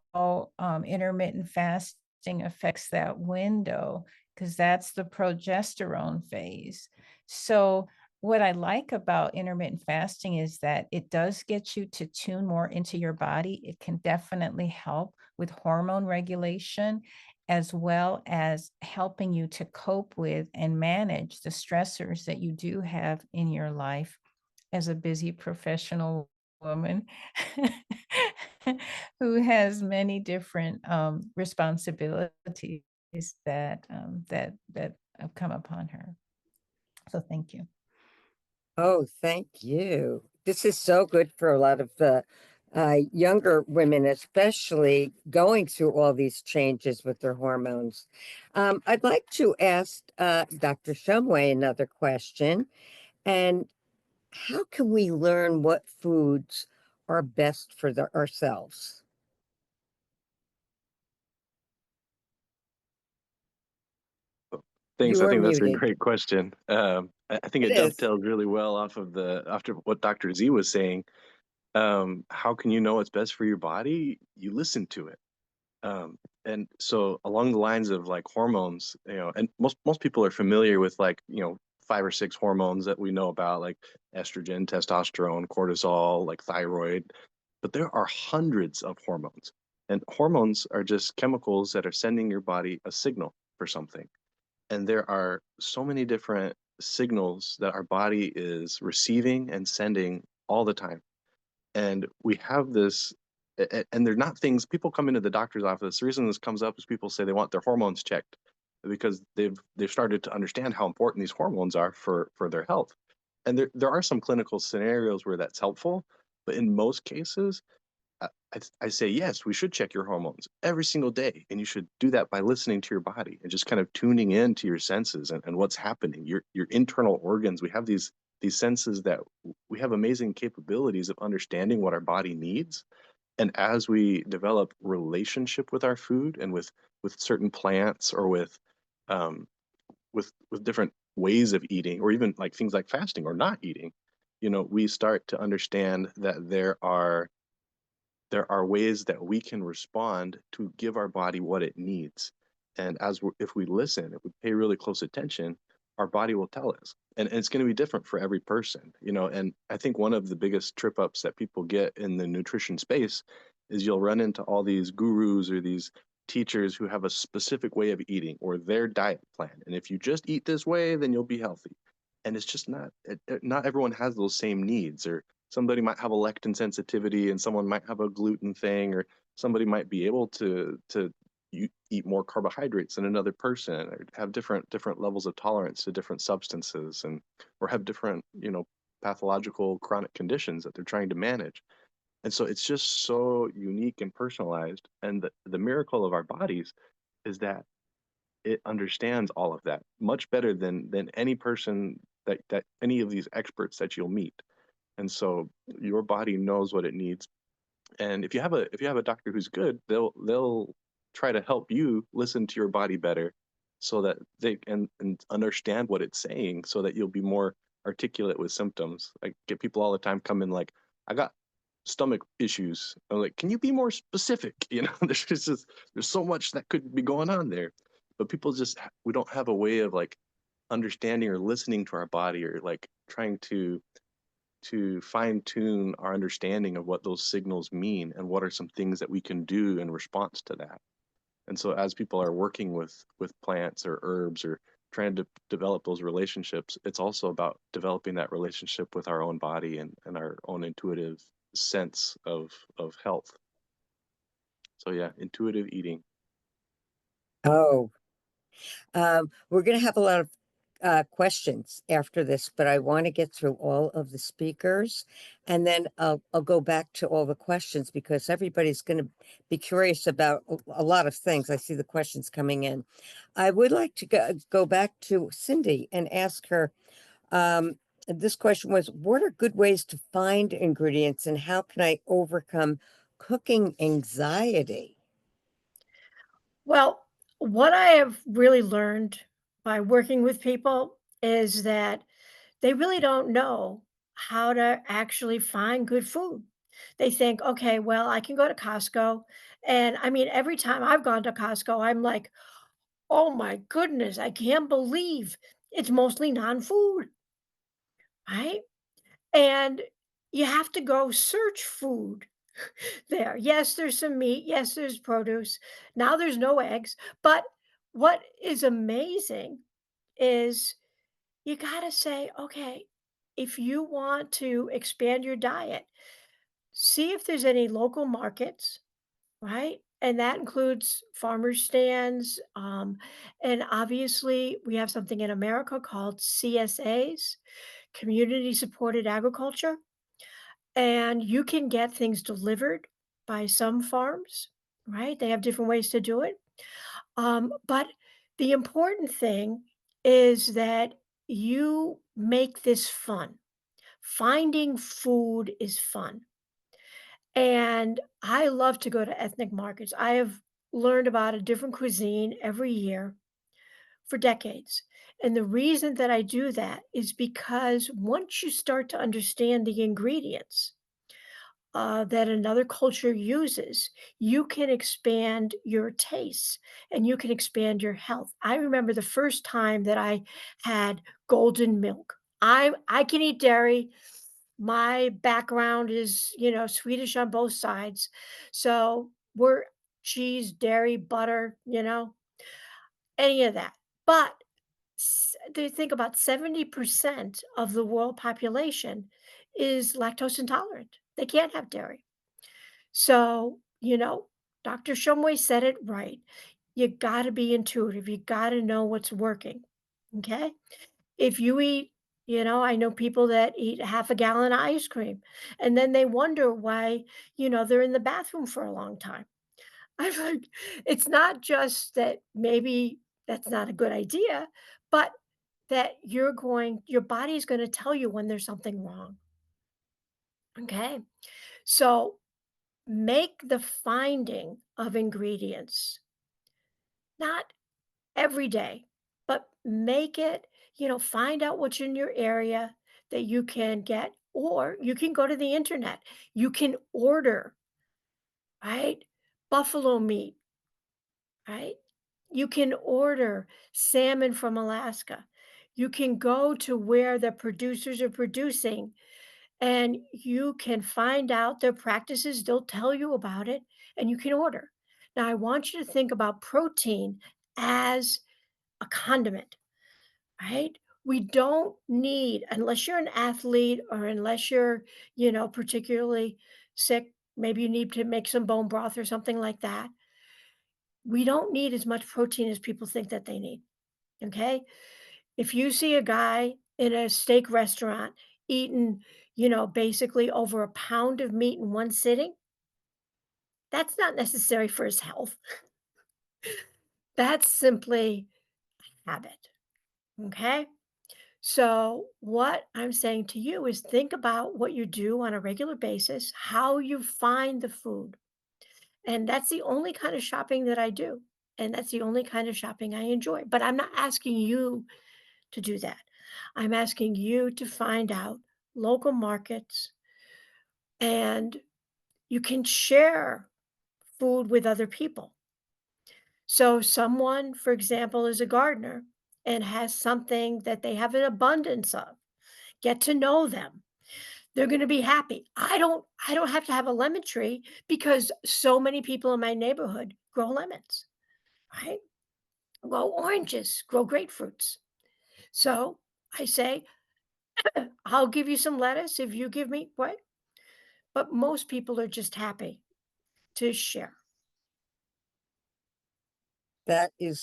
Speaker 3: intermittent fasting affects that window, because that's the progesterone phase. So what I like about intermittent fasting is that it does get you to tune more into your body. It can definitely help with hormone regulation, as well as helping you to cope with and manage the stressors that you do have in your life as a busy professional woman who has many different responsibilities that have come upon her. So thank you.
Speaker 1: Oh, thank you. This is so good for a lot of younger women, especially going through all these changes with their hormones. I'd like to ask Dr. Shumway another question. And how can we learn what foods are best for ourselves?
Speaker 4: Thanks.
Speaker 1: You
Speaker 4: I
Speaker 1: are
Speaker 4: think that's a
Speaker 1: muted.
Speaker 4: great question. I think
Speaker 1: It
Speaker 4: it
Speaker 1: is.
Speaker 4: dovetails really well after what Dr. Z was saying. How can you know what's best for your body? You listen to it. And so along the lines of like hormones, and most people are familiar with 5 or 6 hormones that we know about, like estrogen, testosterone, cortisol, like thyroid, but there are hundreds of hormones. And hormones are just chemicals that are sending your body a signal for something. And there are so many different signals that our body is receiving and sending all the time. And we have this, and they're not things people come into the doctor's office. The reason this comes up is people say they want their hormones checked because they've started to understand how important these hormones are for their health. And there are some clinical scenarios where that's helpful, but in most cases, I say, yes, we should check your hormones every single day. And you should do that by listening to your body and just kind of tuning in to your senses and what's happening, your internal organs. We have these senses that we have amazing capabilities of understanding what our body needs. And as we develop relationship with our food and with certain plants or um, with different ways of eating, or even like things like fasting or not eating, we start to understand that there are ways that we can respond to give our body what it needs. And if we listen, if we pay really close attention, our body will tell us. And it's going to be different for every person. And I think one of the biggest trip ups that people get in the nutrition space is you'll run into all these gurus or these teachers who have a specific way of eating or their diet plan. And if you just eat this way, then you'll be healthy. And it's just not everyone has those same needs, or somebody might have a lectin sensitivity and someone might have a gluten thing, or somebody might be able to eat more carbohydrates than another person, or have different levels of tolerance to different substances, and or have different pathological chronic conditions that they're trying to manage. And so it's just so unique and personalized. And the miracle of our bodies is that it understands all of that much better than any person that any of these experts that you'll meet. And so your body knows what it needs. And if you have a doctor who's good, they'll try to help you listen to your body better, so that they can and understand what it's saying, so that you'll be more articulate with symptoms. I get people all the time come in like, I got stomach issues. I'm like, can you be more specific? There's so much that could be going on there. But people just we don't have a way of like understanding or listening to our body, or like trying to fine tune our understanding of what those signals mean and what are some things that we can do in response to that. And so as people are working with plants or herbs, or trying to develop those relationships, it's also about developing that relationship with our own body and our own intuitive sense of health. So yeah, intuitive eating.
Speaker 1: Oh, we're going to have a lot of questions after this, but I want to get through all of the speakers, and then I'll go back to all the questions, because everybody's going to be curious about a lot of things. I see the questions coming in. I would like to go back to Cindy and ask her, this question was, what are good ways to find ingredients, and how can I overcome cooking anxiety?
Speaker 5: Well, what I have really learned by working with people is that they really don't know how to actually find good food. They think, okay, well, I can go to Costco. And I mean, every time I've gone to Costco, I'm like, oh my goodness, I can't believe it's mostly non food, right? And you have to go search food there. Yes, there's some meat. Yes, there's produce. Now there's no eggs. But what is amazing is you got to say, okay, if you want to expand your diet, see if there's any local markets, right? And that includes farmer stands. And obviously, we have something in America called CSAs, community supported agriculture. And you can get things delivered by some farms, right? They have different ways to do it. But the important thing is that you make this fun. Finding food is fun. And I love to go to ethnic markets. I have learned about a different cuisine every year for decades. And the reason that I do that is because once you start to understand the ingredients, that another culture uses, you can expand your tastes and you can expand your health. I remember the first time that I had golden milk. I can eat dairy. My background is, Swedish on both sides. So we're cheese, dairy, butter, any of that. But they think about 70% of the world population is lactose intolerant. They can't have dairy. So, Dr. Shumway said it right. You got to be intuitive. You got to know what's working. Okay. If you eat, I know people that eat half a gallon of ice cream and then they wonder why, they're in the bathroom for a long time. I'm like, it's not just that maybe that's not a good idea, but that your body is going to tell you when there's something wrong. Okay. So make the finding of ingredients not every day, but make it, find out what's in your area that you can get, or you can go to the internet. You can order, right? Buffalo meat, right? You can order salmon from Alaska. You can go to where the producers are producing and you can find out their practices. They'll tell you about it and you can order. Now, I want you to think about protein as a condiment, right? We don't need, unless you're an athlete or unless you're, particularly sick, maybe you need to make some bone broth or something like that. We don't need as much protein as people think that they need. Okay. If you see a guy in a steak restaurant eating, basically over a pound of meat in one sitting, that's not necessary for his health. That's simply habit. Okay. So, what I'm saying to you is think about what you do on a regular basis, how you find the food. And that's the only kind of shopping that I do. And that's the only kind of shopping I enjoy. But I'm not asking you to do that. I'm asking you to find out local markets and you can share food with other people. So, someone, for example, is a gardener and has something that they have an abundance of. Get to know them. They're going to be happy. I don't have to have a lemon tree because so many people in my neighborhood grow lemons, right? Grow oranges, grow grapefruits. So, I say, I'll give you some lettuce if you give me what? But most people are just happy to share.
Speaker 1: That is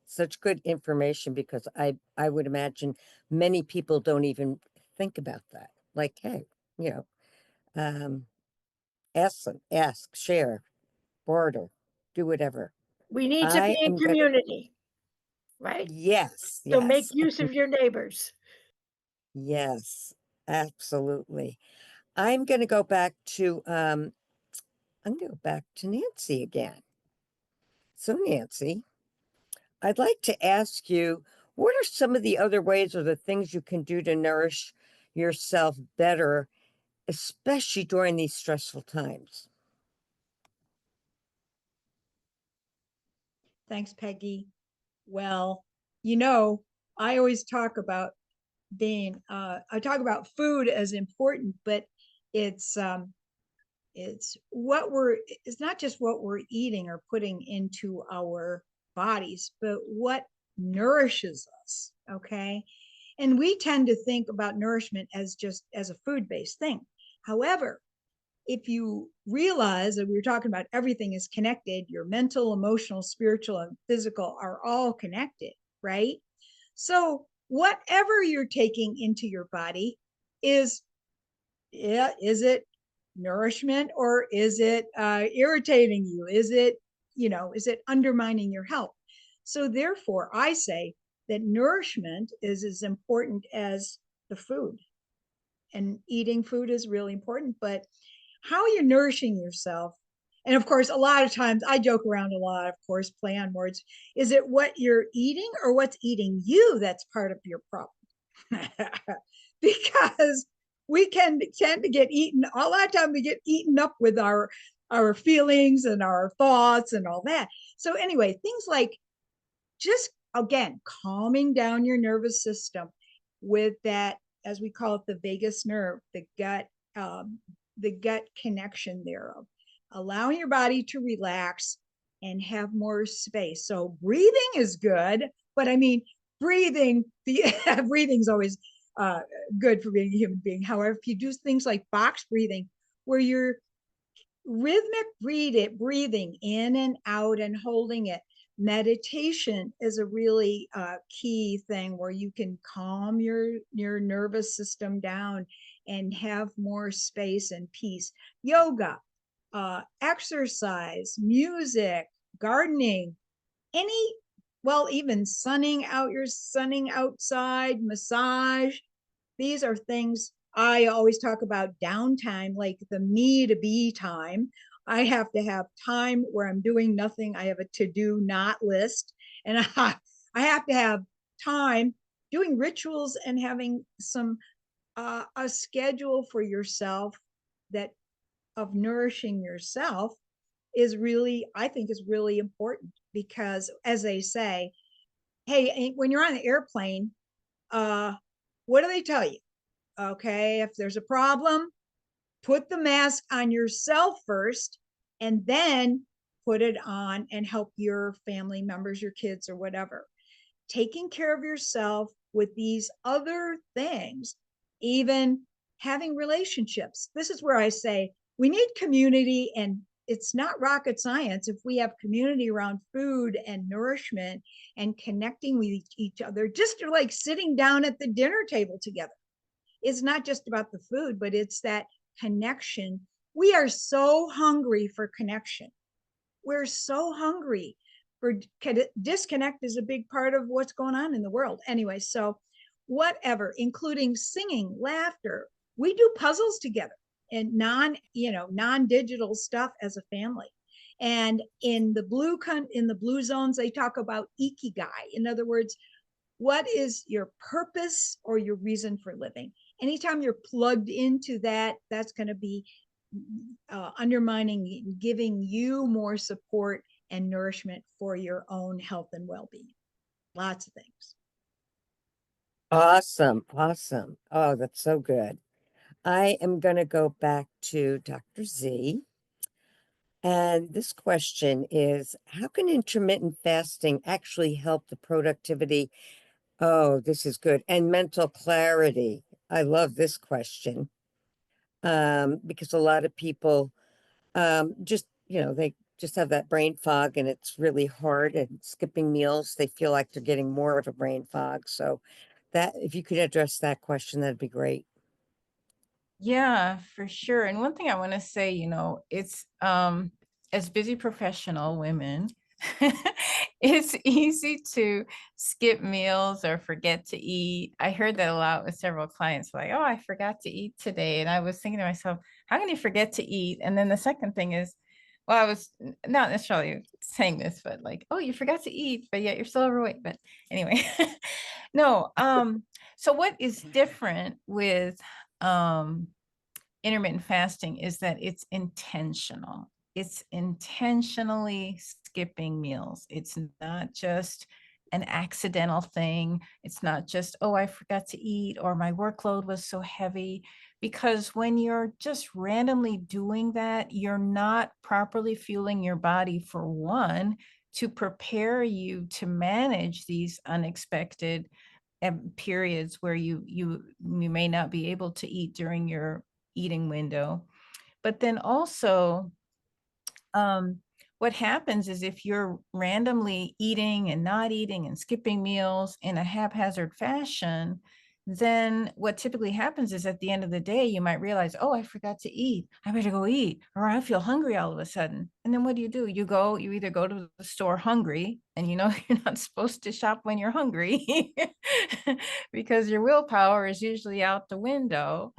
Speaker 1: such good information because I would imagine many people don't even think about that. Like, hey, you know, um, ask, share, barter, do whatever.
Speaker 5: We need to be
Speaker 1: I
Speaker 5: in
Speaker 1: am gonna,
Speaker 5: community, right?
Speaker 1: yes,
Speaker 5: So make
Speaker 1: yes,
Speaker 5: use of your neighbors.
Speaker 1: yes, absolutely. I'm gonna go back to I'm gonna go back to Nancy again. So Nancy, I'd like to ask you, what are some of the other ways or the things you can do to nourish yourself better, especially during these stressful times?
Speaker 2: Thanks, Peggy. Well, I always talk about I talk about food as important, but it's it's it's not just what we're eating or putting into our bodies, but what nourishes us. Okay. And we tend to think about nourishment as just as a food-based thing. However, if you realize that we were talking about everything is connected, your mental, emotional, spiritual, and physical are all connected, right? So whatever you're taking into your body is, yeah, is it nourishment or is it irritating you? Is it undermining your health? So therefore, I say that nourishment is as important as the food, and eating food is really important, but how you're nourishing yourself. And of course, a lot of times I joke around a lot, of course, play on words. Is it what you're eating or what's eating you that's part of your problem? Because we can tend to get eaten, a lot of time we get eaten up with our feelings and our thoughts and all that. So anyway, things like just again calming down your nervous system with that, as we call it, the vagus nerve, the gut connection thereof, allowing your body to relax and have more space. So breathing is good, but I mean, breathing's always good for being a human being. However, if you do things like box breathing, where you're rhythmic breathing in and out and holding it, meditation is a really key thing where you can calm your nervous system down and have more space and peace. Yoga, exercise, music, gardening, any, well, even sunning outside, massage. These are things I always talk about downtime, like the me to be time. I have to have time where I'm doing nothing. I have a to do not list. And I have to have time doing rituals and having some a schedule for yourself that of nourishing yourself is really, I think, is really important, because as they say, hey, when you're on the airplane, what do they tell you? Okay, if there's a problem, put the mask on yourself first, and then put it on and help your family members, your kids, or whatever. Taking care of yourself with these other things, even having relationships. This is where I say we need community, and it's not rocket science if we have community around food and nourishment and connecting with each other, just like sitting down at the dinner table together. It's not just about the food, but it's that connection. We are so hungry for connection. We're so hungry for disconnect is a big part of what's going on in the world. Anyway, so whatever, including singing, laughter. We do puzzles together and non-digital stuff as a family. And in the blue zones, they talk about ikigai. In other words, what is your purpose or your reason for living? Anytime you're plugged into that, that's going to be undermining, giving you more support and nourishment for your own health and well-being. Lots of things.
Speaker 1: Awesome. Awesome. Oh, that's so good. I am going to go back to Dr. Z. And this question is, how can intermittent fasting actually help the productivity? Oh, this is good. And mental clarity. I love this question. Because a lot of people just, they just have that brain fog and it's really hard, and skipping meals, they feel like they're getting more of a brain fog. So that, if you could address that question, that'd be great.
Speaker 3: Yeah, for sure. And one thing I want to say, it's as busy professional women, it's easy to skip meals or forget to eat. I heard that a lot with several clients, like, oh, I forgot to eat today. And I was thinking to myself, how can you forget to eat? And then the second thing is, well, I was not necessarily saying this, but like, oh, you forgot to eat, but yet you're still overweight. But anyway, no. So what is different with intermittent fasting is that it's intentional. It's intentionally skipping meals. It's not just an accidental thing. It's not just, oh, I forgot to eat, or my workload was so heavy. Because when you're just randomly doing that, you're not properly fueling your body, for one, to prepare you to manage these unexpected periods where you may not be able to eat during your eating window. But then also, what happens is if you're randomly eating and not eating and skipping meals in a haphazard fashion, then what typically happens is at the end of the day, you might realize, oh, I forgot to eat. I better go eat, or I feel hungry all of a sudden. And then what do? You either go to the store hungry, and you're not supposed to shop when you're hungry because your willpower is usually out the window.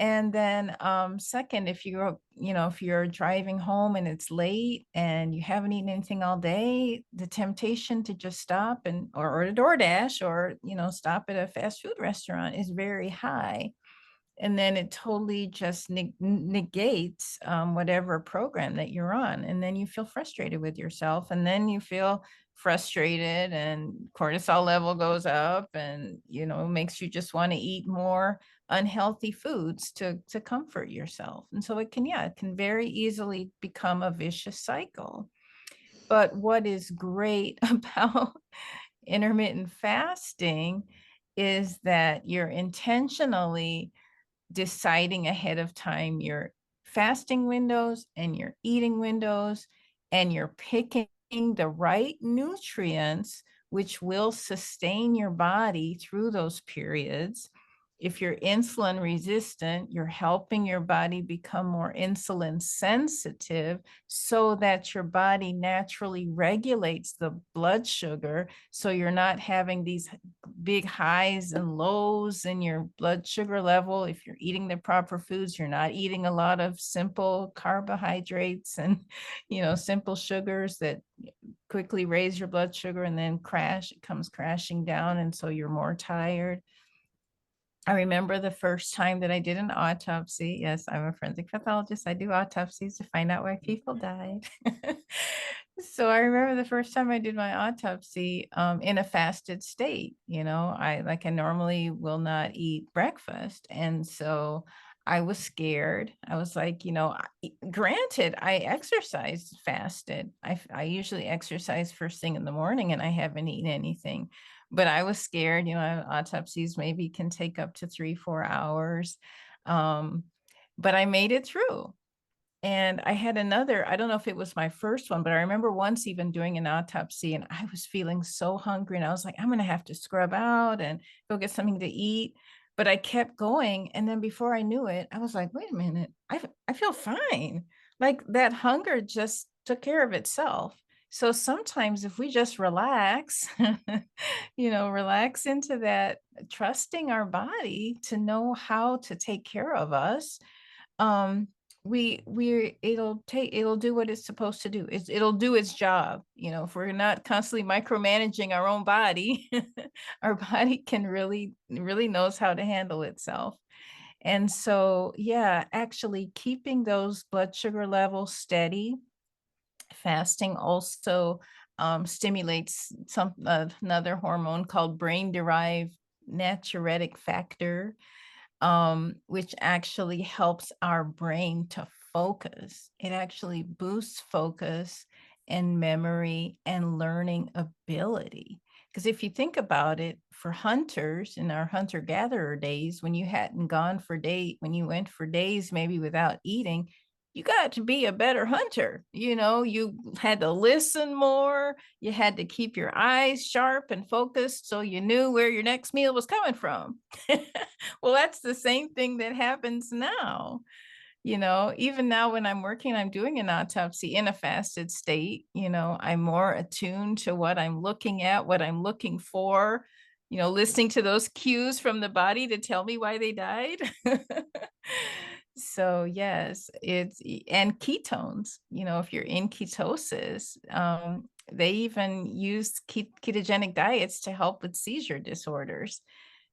Speaker 3: And then second, if you're driving home and it's late and you haven't eaten anything all day, the temptation to just stop or order DoorDash, or stop at a fast food restaurant is very high. And then it totally just negates whatever program that you're on. And then you feel frustrated with yourself, and then you feel frustrated and cortisol level goes up, and makes you just want to eat more unhealthy foods to comfort yourself. And so it can very easily become a vicious cycle. But what is great about intermittent fasting is that you're intentionally deciding ahead of time your fasting windows and your eating windows, and you're picking the right nutrients which will sustain your body through those periods. if you're insulin resistant, you're helping your body become more insulin sensitive so that your body naturally regulates the blood sugar. So you're not having these big highs and lows in your blood sugar level. If you're eating the proper foods, you're not eating a lot of simple carbohydrates and, simple sugars that quickly raise your blood sugar and then it comes crashing down. And so you're more tired. I remember the first time that I did an autopsy. Yes, I'm a forensic pathologist. I do autopsies to find out why people died. So I remember the first time I did my autopsy in a fasted state. I normally will not eat breakfast. And so I was scared. I was like, granted, I exercised fasted. I usually exercise first thing in the morning and I haven't eaten anything. But I was scared, autopsies maybe can take up to 3-4 hours. But I made it through. And I had I don't know if it was my first one, but I remember once even doing an autopsy and I was feeling so hungry and I was like, I'm going to have to scrub out and go get something to eat. But I kept going. And then before I knew it, I was like, wait a minute, I feel fine. Like that hunger just took care of itself. So sometimes if we just relax, relax into that, trusting our body to know how to take care of us, it'll do what it's supposed to do. It'll do its job. If we're not constantly micromanaging our own body, our body can really knows how to handle itself. And so, yeah, actually keeping those blood sugar levels steady. Fasting also stimulates another hormone called brain-derived natriuretic factor, which actually helps our brain to focus. It actually boosts focus and memory and learning ability. Because if you think about it, for hunters in our hunter-gatherer days, when you went for days maybe without eating, you got to be a better hunter. You had to listen more. You had to keep your eyes sharp and focused so you knew where your next meal was coming from. Well, that's the same thing that happens now. Even now when I'm doing an autopsy in a fasted state, I'm more attuned to what I'm looking at, what I'm looking for, listening to those cues from the body to tell me why they died. So yes, and ketones, if you're in ketosis, they even use ketogenic diets to help with seizure disorders.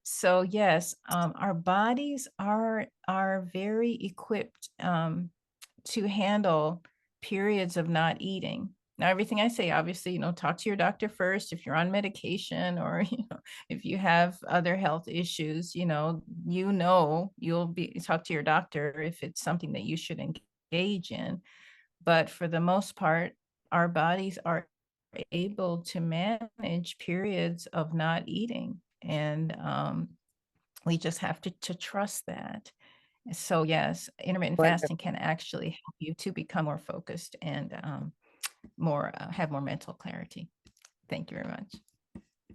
Speaker 3: So yes, our bodies are very equipped to handle periods of not eating. Now, everything I say, obviously, talk to your doctor first if you're on medication or if you have other health issues. You'll talk to your doctor if it's something that you should engage in. But for the most part, our bodies are able to manage periods of not eating. And we just have to trust that. So yes, intermittent fasting can actually help you to become more focused and have more mental clarity. Thank you very much.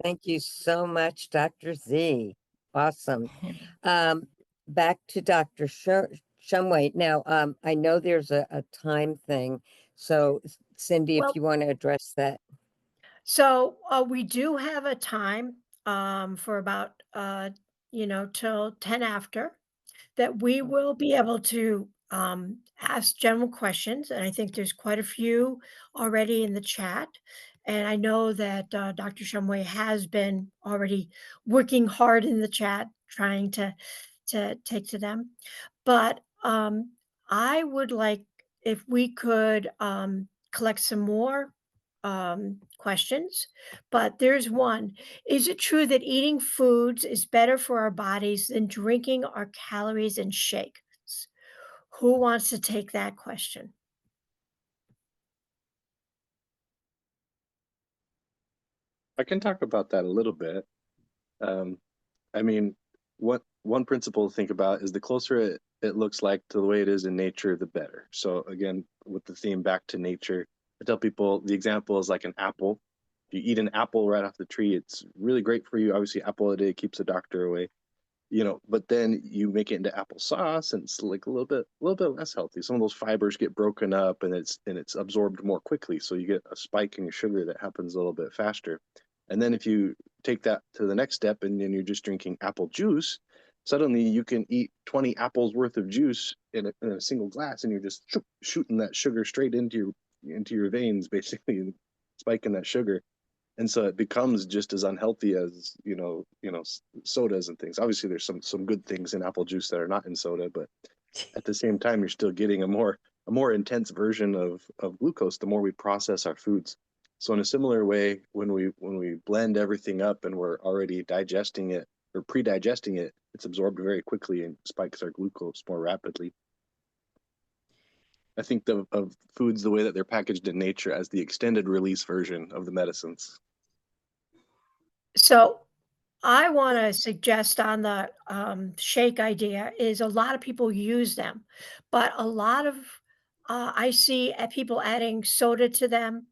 Speaker 1: Thank you so much, Dr. Z. Awesome. Back to Dr. Shumway. Now, I know there's a time thing. So Cindy, if you want to address that.
Speaker 5: So we do have a time for about till 10 after that we will be able to ask general questions, and I think there's quite a few already in the chat. And I know that Dr. Shumway has been already working hard in the chat, trying to take to them. But I would like if we could collect some more questions, but there's one. Is it true that eating foods is better for our bodies than drinking our calories and shakes? Who wants to take that question?
Speaker 4: I can talk about that a little bit. I mean, one principle to think about is the closer it looks like to the way it is in nature, the better. So again, with the theme back to nature, I tell people the example is like an apple. If you eat an apple right off the tree, it's really great for you. Obviously, apple a day keeps the doctor away. but then you make it into applesauce and it's like a little bit less healthy. Some of those fibers get broken up and it's absorbed more quickly. So you get a spike in your sugar that happens a little bit faster. And then if you take that to the next step and then you're just drinking apple juice, suddenly you can eat 20 apples worth of juice in a single glass, and you're just shooting that sugar straight into your veins, basically spiking that sugar. And so it becomes just as unhealthy as sodas and things. Obviously there's some good things in apple juice that are not in soda, but at the same time you're still getting a more intense version of glucose the more we process our foods. So in a similar way, when we blend everything up and we're already digesting it or pre-digesting it, it's absorbed very quickly and spikes our glucose more rapidly. I think of foods the way that they're packaged in nature as the extended release version of the medicines.
Speaker 5: So I want to suggest on the shake idea is a lot of people use them, but a lot of I see people adding soda to them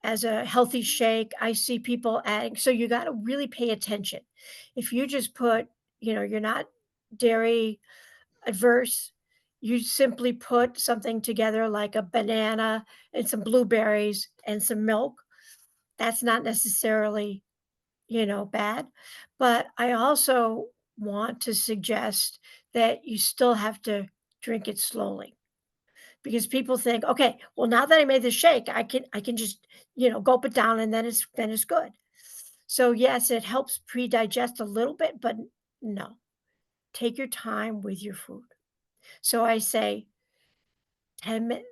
Speaker 5: as a healthy shake. I see people adding, so you got to really pay attention. If you just put, you're not dairy adverse, you simply put something together like a banana and some blueberries and some milk. That's not necessarily bad. But I also want to suggest that you still have to drink it slowly because people think, okay, well, now that I made the shake, I can just, gulp it down and then it's good. So yes, it helps pre-digest a little bit, but no, take your time with your food. So I say 10 minutes,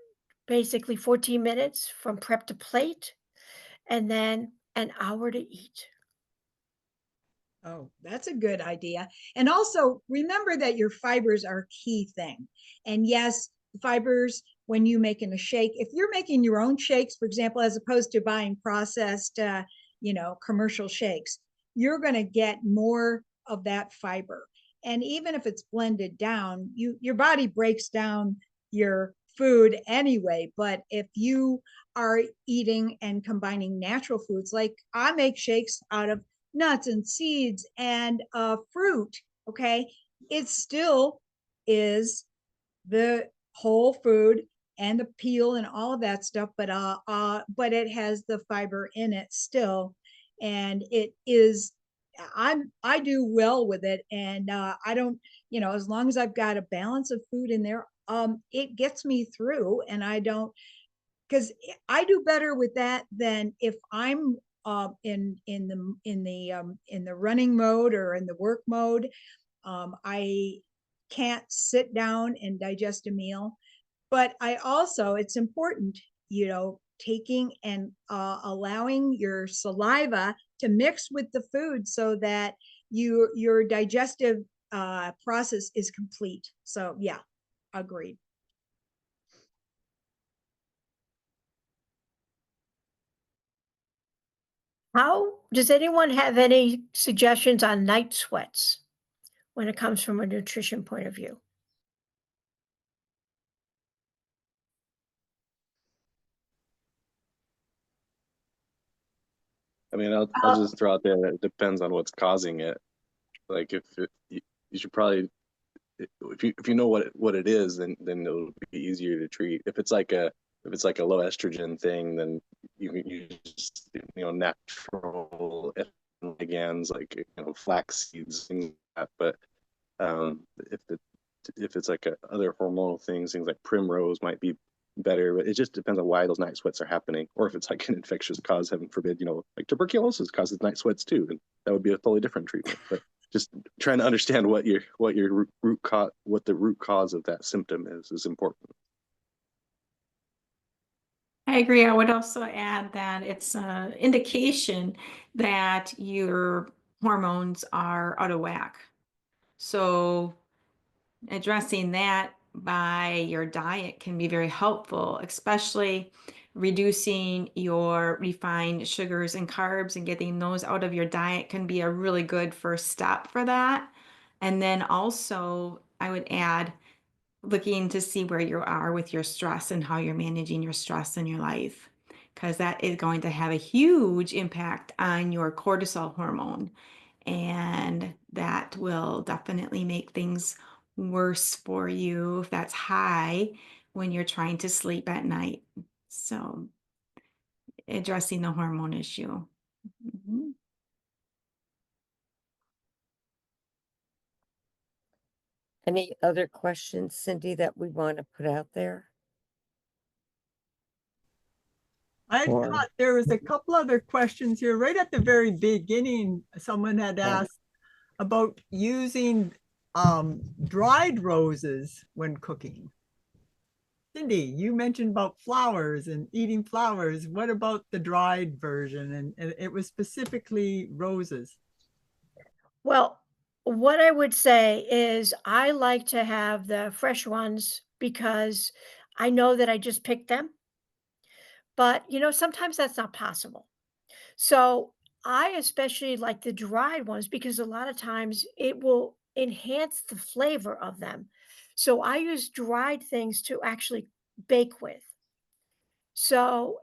Speaker 5: basically 14 minutes from prep to plate, and then an hour to eat.
Speaker 2: Oh, that's a good idea. And also remember that your fibers are a key thing. And yes, fibers, when you making a shake, if you're making your own shakes, for example, as opposed to buying processed, commercial shakes, you're going to get more of that fiber. And even if it's blended down, your body breaks down your food anyway. But if you are eating and combining natural foods, like I make shakes out of nuts and seeds and fruit, okay, it still is the whole food and the peel and all of that stuff, but it has the fiber in it still, and it is, I do well with it, and I don't, as long as I've got a balance of food in there, it gets me through, and I don't, because I do better with that than if I'm in the running mode or in the work mode. I can't sit down and digest a meal, but I also, it's important, taking and allowing your saliva to mix with the food so that your digestive process is complete. So yeah, agreed.
Speaker 5: How does anyone have any suggestions on night sweats when it comes from a nutrition point of view?
Speaker 4: I mean, I'll just throw out there that it depends on what's causing it. Like you should probably, if you know what it is, then it'll be easier to treat. If it's like a low estrogen thing, then you can use natural ligands like flax seeds, things like that. But if it's like other hormonal things like primrose might be better, but it just depends on why those night sweats are happening, or if it's like an infectious cause, heaven forbid, like tuberculosis causes night sweats too, and that would be a totally different treatment. But just trying to understand what the root cause of that symptom is important.
Speaker 6: I agree. I would also add that it's an indication that your hormones are out of whack. So addressing that by your diet can be very helpful, especially reducing your refined sugars and carbs and getting those out of your diet can be a really good first step for that. And then also, I would add looking to see where you are with your stress and how you're managing your stress in your life, because that is going to have a huge impact on your cortisol hormone. And that that will definitely make things worse for you if that's high when you're trying to sleep at night. So addressing the hormone issue. Mhm.
Speaker 1: Any other questions, Cindy, that we want to put out there?
Speaker 7: I
Speaker 1: Or-
Speaker 7: thought there was a couple other questions here. Right at the very beginning, someone had
Speaker 1: Yeah.
Speaker 7: asked about using dried roses when cooking. Cindy, you mentioned about flowers and eating flowers. What about the dried version? And it was specifically roses.
Speaker 5: Well, what I would say is I like to have the fresh ones because I know that I just picked them. But, sometimes that's not possible. So I especially like the dried ones because a lot of times it will enhance the flavor of them. So I use dried things to actually bake with. So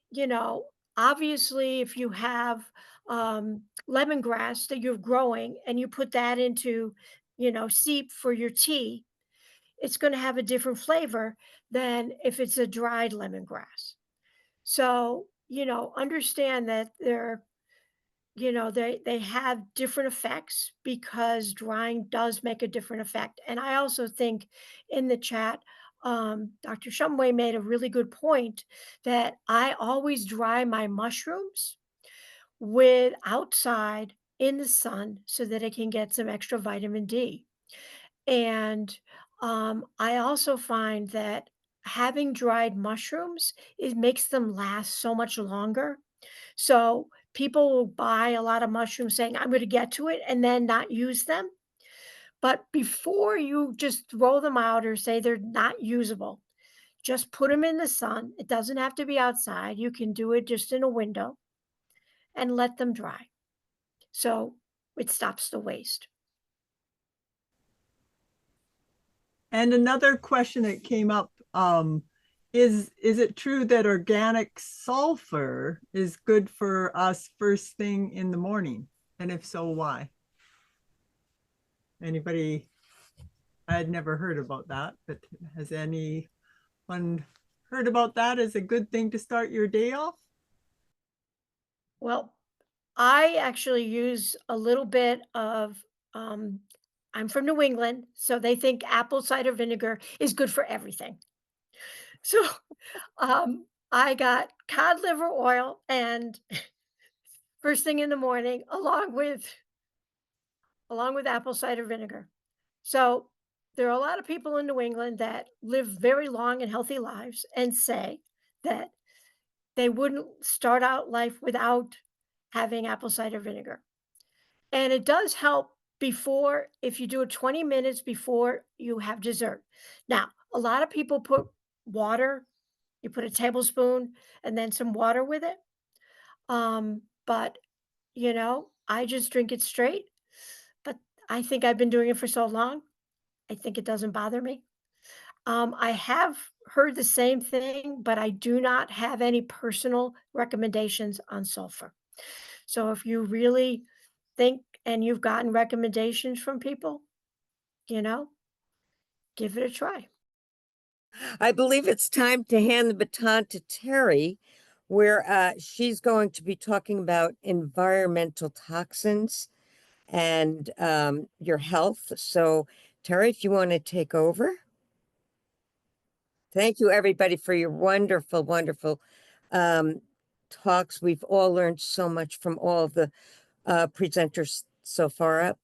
Speaker 5: you know, obviously, if you have lemongrass that you're growing and you put that into, steep for your tea, it's going to have a different flavor than if it's a dried lemongrass. So, understand that they have different effects because drying does make a different effect. And I also think in the chat, Dr. Shumway made a really good point that I always dry my mushrooms with outside in the sun so that I can get some extra vitamin D. And I also find that having dried mushrooms, it makes them last so much longer. So people will buy a lot of mushrooms saying, I'm going to get to it and then not use them. But before you just throw them out or say they're not usable, just put them in the sun. It doesn't have to be outside. You can do it just in a window and let them dry. So it stops the waste.
Speaker 7: And another question that came up, is it true that organic sulfur is good for us first thing in the morning? And if so, why? Anybody? I had never heard about that, but has anyone heard about that as a good thing to start your day off?
Speaker 5: Well, I actually use a little bit of, I'm from New England, so they think apple cider vinegar is good for everything. So, I got cod liver oil and first thing in the morning, along with apple cider vinegar. So, there are a lot of people in New England that live very long and healthy lives and say that they wouldn't start out life without having apple cider vinegar. And it does help before, if you do it 20 minutes before you have dessert. Now, a lot of people put water, you put a tablespoon and then some water with it. But I just drink it straight. But I think I've been doing it for so long, I think it doesn't bother me. I have heard the same thing, but I do not have any personal recommendations on sulfur. So if you really think and you've gotten recommendations from people, you know, give it a try.
Speaker 1: I believe it's time to hand the baton to Terry, where she's going to be talking about environmental toxins and your health. So, Terry, if you want to take over. Thank you, everybody, for your wonderful, wonderful talks. We've all learned so much from all of the presenters so far up.